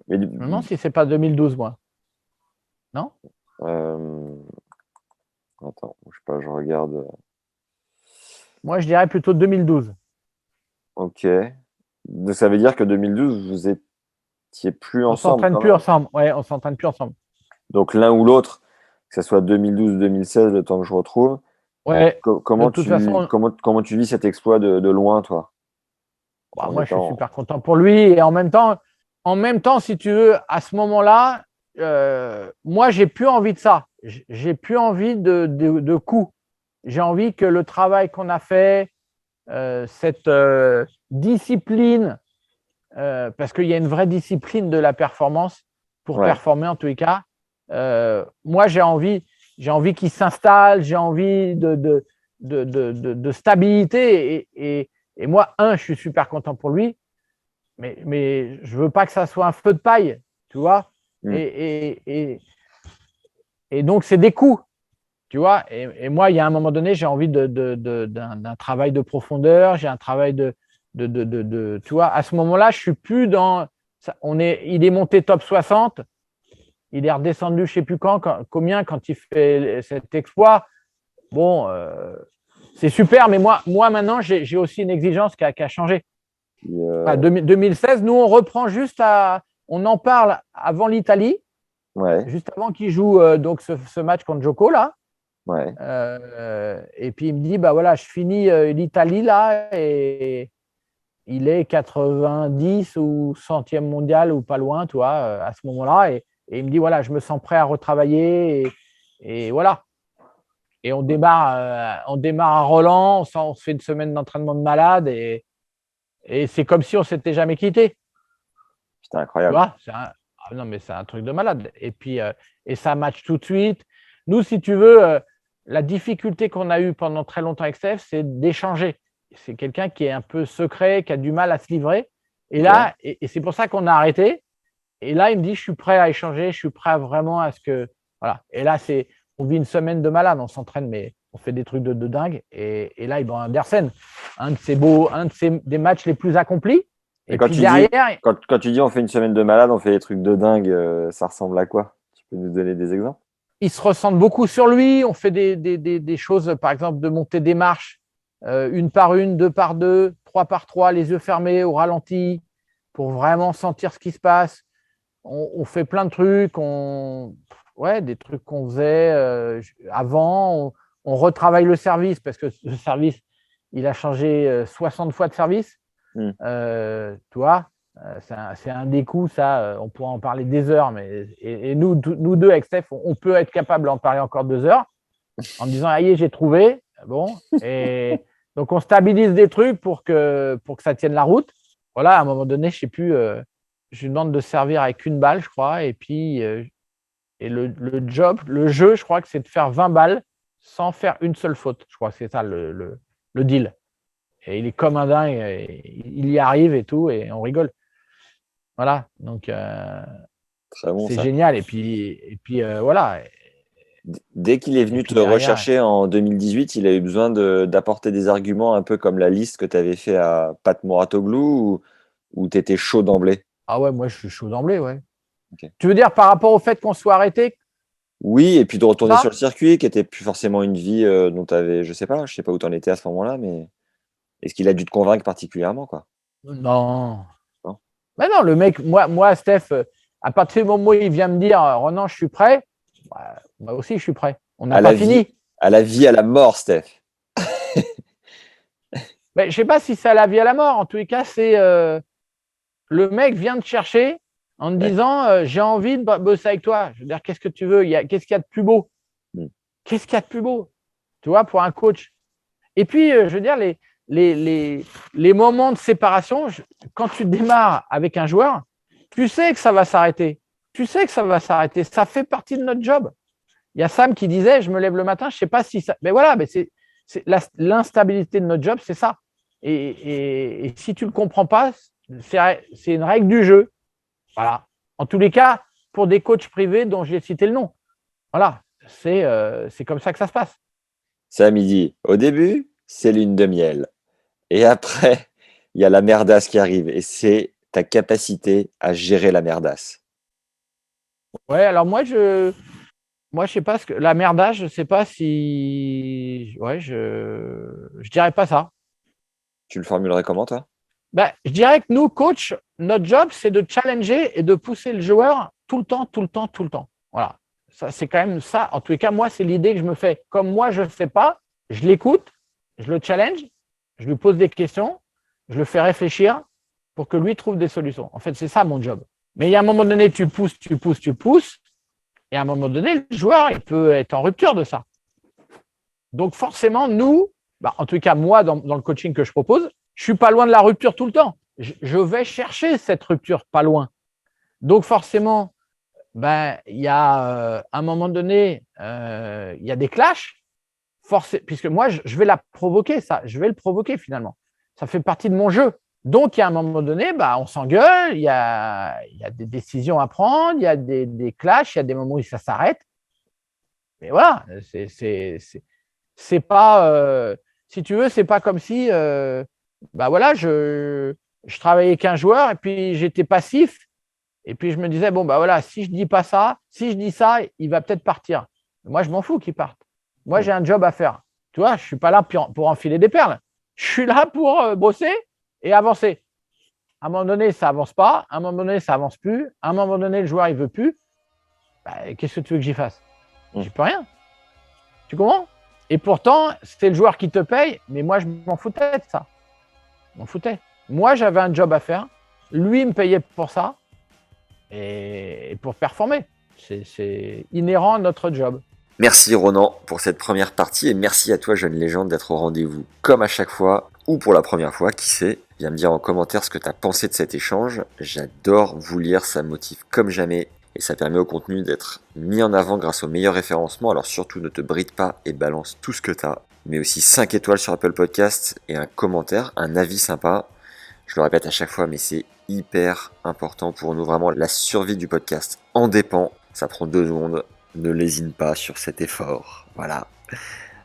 Mais non, si c'est pas 2012, moi. Non ? Attends, je sais pas, je regarde. Moi, je dirais plutôt 2012. Ok. Donc ça veut dire que 2012, vous étiez plus ensemble. On s'entraîne plus ensemble. Ouais, on s'entraîne plus ensemble. Donc l'un ou l'autre, que ce soit 2012 ou 2016, le temps que je retrouve. Ouais. Comment tu vis cet exploit de loin, toi? Moi, je suis super content pour lui. Et en même temps, si tu veux, à ce moment-là, moi, j'ai plus envie de ça. J'ai plus envie de coups. J'ai envie que le travail qu'on a fait, cette discipline, parce qu'il y a une vraie discipline de la performance pour performer en tous les cas. Moi, j'ai envie qu'il s'installe, j'ai envie de stabilité. Et moi, je suis super content pour lui, mais je veux pas que ça soit un feu de paille, tu vois. Et donc, c'est des coups. Tu vois, et moi, il y a un moment donné, j'ai envie d'un travail de profondeur, j'ai un travail tu vois, à ce moment-là, je suis plus dans. Il est monté top 60, il est redescendu, je ne sais plus combien, quand il fait cet exploit. Bon, c'est super, mais moi maintenant, j'ai aussi une exigence qui a changé. 2016, nous, on reprend on en parle avant l'Italie, juste avant qu'il joue donc ce match contre Djoko, là. Ouais. Et puis il me dit, voilà, je finis l'Italie là et il est 90 ou 100e mondial ou pas loin, tu vois, à ce moment-là. Et il me dit, voilà, je me sens prêt à retravailler et voilà. Et on démarre à Roland, on se fait une semaine d'entraînement de malade et c'est comme si on s'était jamais quitté. C'était incroyable. Tu vois, non, mais c'est un truc de malade. Et puis, et ça match tout de suite. Nous, si tu veux, la difficulté qu'on a eue pendant très longtemps avec Steph, c'est d'échanger. C'est quelqu'un qui est un peu secret, qui a du mal à se livrer. Et là, et c'est pour ça qu'on a arrêté. Et là, il me dit, je suis prêt à échanger, je suis prêt vraiment à ce que… Voilà. Et là, on vit une semaine de malade, on s'entraîne, mais on fait des trucs de dingue. Et là, il bat Andersen, des matchs les plus accomplis. Et quand, quand tu dis on fait une semaine de malade, on fait des trucs de dingue, ça ressemble à quoi? Tu peux nous donner des exemples? Il se ressent beaucoup sur lui. On fait des choses, par exemple, de monter des marches, 1 par 1, 2 par 2, 3 par 3, les yeux fermés, au ralenti, pour vraiment sentir ce qui se passe. On fait plein de trucs. Des trucs qu'on faisait avant. On retravaille le service, parce que le service, il a changé 60 fois de service. Tu vois, c'est un des coups, ça, on pourra en parler des heures, et nous deux avec Steph, on peut être capable d'en parler encore 2 heures en me disant, aïe, j'ai trouvé. Bon, et donc on stabilise des trucs pour que ça tienne la route. Voilà, à un moment donné, je ne sais plus, je lui demande de servir avec 1 balle, je crois, et puis et le jeu, je crois que c'est de faire 20 balles sans faire une seule faute. Je crois que c'est ça le deal. Et il est comme un dingue, il y arrive et tout, et on rigole. Voilà, donc bon, c'est génial. Et puis voilà. Dès qu'il est venu te rechercher en 2018, il a eu besoin d'apporter des arguments un peu comme la liste que tu avais fait à Pat Mouratoglou, ou tu étais chaud d'emblée? Ah ouais, moi je suis chaud d'emblée, ouais. Ok. Tu veux dire par rapport au fait qu'on soit arrêté? Oui, et puis de retourner Ah. sur le circuit, qui était plus forcément une vie dont tu avais, je sais pas où tu en étais à ce moment-là, mais est-ce qu'il a dû te convaincre particulièrement, quoi? Non. Non. Mais non, le mec, moi Steph, à partir du moment où il vient me dire Ronan, je suis prêt, moi aussi, je suis prêt. On n'a pas fini. À la vie, à la mort, Steph. Mais je sais pas si c'est à la vie à la mort. En tous les cas, c'est le mec vient te chercher en te disant j'ai envie de bosser avec toi. Je veux dire, qu'est-ce que tu veux? Qu'est-ce qu'il y a de plus beau? Qu'est-ce qu'il y a de plus beau? Tu vois, pour un coach. Et puis, je veux dire, les moments de séparation, quand tu démarres avec un joueur, tu sais que ça va s'arrêter. Tu sais que ça va s'arrêter. Ça fait partie de notre job. Il y a Sam qui disait je me lève le matin, je ne sais pas si ça. Mais voilà, mais c'est l'instabilité de notre job, c'est ça. Et si tu ne le comprends pas, c'est une règle du jeu. Voilà. En tous les cas, pour des coachs privés dont j'ai cité le nom. Voilà. C'est comme ça que ça se passe. Sam, il dit au début, c'est lune de miel. Et après, il y a la merdasse qui arrive. Et c'est ta capacité à gérer la merdasse. Ouais, alors moi, je sais pas ce que. La merdasse, je ne sais pas si. Ouais, je dirais pas ça. Tu le formulerais comment, toi? Je dirais que nous, coach, notre job, c'est de challenger et de pousser le joueur tout le temps, tout le temps, tout le temps. Voilà. Ça, c'est quand même ça. En tous les cas, moi, c'est l'idée que je me fais. Comme moi, je ne sais pas, je l'écoute, je le challenge, je lui pose des questions, je le fais réfléchir pour que lui trouve des solutions. En fait, c'est ça mon job. Mais il y a un moment donné, tu pousses. Et à un moment donné, le joueur, il peut être en rupture de ça. Donc, forcément, nous, en tout cas, moi, dans le coaching que je propose, je ne suis pas loin de la rupture tout le temps. Je vais chercher cette rupture pas loin. Donc, forcément, il y a un moment donné, il y a des clashs, puisque moi, je vais la provoquer, ça. Je vais le provoquer finalement. Ça fait partie de mon jeu. Donc, il y a un moment donné, on s'engueule, il y a des décisions à prendre, il y a des clashs, il y a des moments où ça s'arrête. Mais voilà, c'est pas, si tu veux, c'est pas comme si, voilà, je travaillais avec un joueur et puis j'étais passif et puis je me disais, bon, voilà, si je dis pas ça, si je dis ça, il va peut-être partir. Moi, je m'en fous qu'il parte. Moi, j'ai un job à faire. Tu vois, je suis pas là pour enfiler des perles. Je suis là pour bosser et avancer. À un moment donné, ça avance pas. À un moment donné, ça avance plus. À un moment donné, le joueur, il veut plus. Qu'est-ce que tu veux que j'y fasse? J'y peux rien. Tu comprends? Et pourtant, c'est le joueur qui te paye, mais moi, je m'en foutais de ça. Je m'en foutais. Moi, j'avais un job à faire. Lui, il me payait pour ça et pour performer. C'est inhérent à notre job. Merci Ronan pour cette première partie et merci à toi jeune légende d'être au rendez-vous comme à chaque fois ou pour la première fois, qui sait. Viens me dire en commentaire ce que tu as pensé de cet échange. J'adore vous lire, ça me motive comme jamais et ça permet au contenu d'être mis en avant grâce au meilleur référencement. Alors surtout ne te bride pas et balance tout ce que tu as, mais aussi 5 étoiles sur Apple Podcast et un commentaire, un avis sympa. Je le répète à chaque fois, mais c'est hyper important pour nous. Vraiment, la survie du podcast en dépend. Ça prend 2 secondes. Ne lésine pas sur cet effort. Voilà.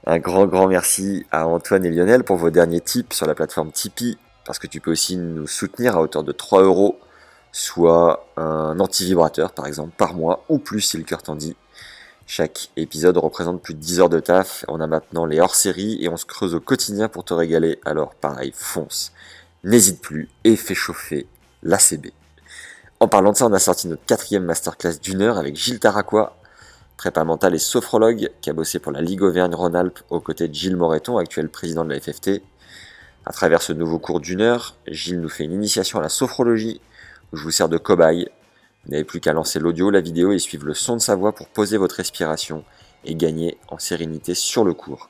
Un grand merci à Antoine et Lionel pour vos derniers tips sur la plateforme Tipeee, parce que tu peux aussi nous soutenir à hauteur de 3 €, soit un anti-vibrateur par exemple par mois, ou plus si le cœur t'en dit. Chaque épisode représente plus de 10 heures de taf. On a maintenant les hors-séries et on se creuse au quotidien pour te régaler. Alors pareil, fonce. N'hésite plus et fais chauffer l'ACB. En parlant de ça, on a sorti notre 4e masterclass d'1 heure avec Gilles Taraquois, prépa mental et sophrologue, qui a bossé pour la Ligue Auvergne-Rhône-Alpes aux côtés de Gilles Moreton, actuel président de la FFT. À travers ce nouveau cours d'1 heure, Gilles nous fait une initiation à la sophrologie, où je vous sers de cobaye. Vous n'avez plus qu'à lancer l'audio, la vidéo et suivre le son de sa voix pour poser votre respiration et gagner en sérénité sur le cours.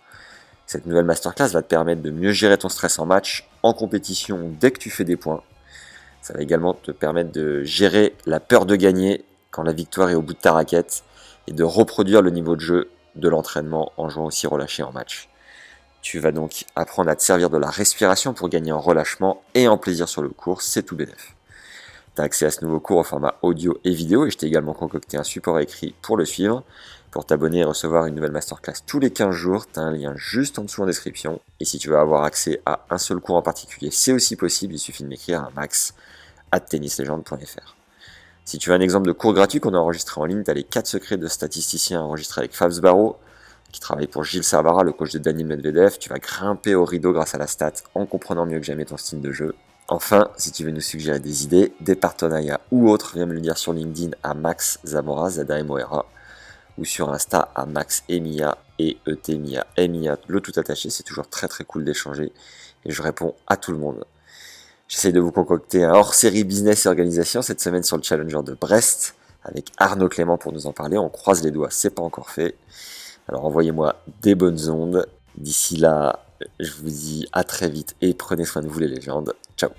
Cette nouvelle masterclass va te permettre de mieux gérer ton stress en match, en compétition, dès que tu fais des points. Ça va également te permettre de gérer la peur de gagner quand la victoire est au bout de ta raquette et de reproduire le niveau de jeu de l'entraînement en jouant aussi relâché en match. Tu vas donc apprendre à te servir de la respiration pour gagner en relâchement et en plaisir sur le cours, c'est tout bénef. Tu as accès à ce nouveau cours au format audio et vidéo et je t'ai également concocté un support écrit pour le suivre. Pour t'abonner et recevoir une nouvelle masterclass tous les 15 jours, tu as un lien juste en dessous en description. Et si tu veux avoir accès à un seul cours en particulier, c'est aussi possible, il suffit de m'écrire à max@tennislegende.fr. Si tu veux un exemple de cours gratuit qu'on a enregistré en ligne, tu as les 4 secrets de statisticien enregistrés avec Fabs Barreau, qui travaille pour Gilles Servara, le coach de Daniil Medvedev. Tu vas grimper au rideau grâce à la stat en comprenant mieux que jamais ton style de jeu. Enfin, si tu veux nous suggérer des idées, des partenariats ou autres, viens me le dire sur LinkedIn à Max Zamora, Zadamoera, ou sur Insta à Max Emia et Etemia, Emia, le tout attaché. C'est toujours très très cool d'échanger et je réponds à tout le monde. J'essaie de vous concocter un hors-série business et organisation cette semaine sur le Challenger de Brest avec Arnaud Clément pour nous en parler. On croise les doigts, c'est pas encore fait. Alors envoyez-moi des bonnes ondes. D'ici là, je vous dis à très vite et prenez soin de vous les légendes. Ciao.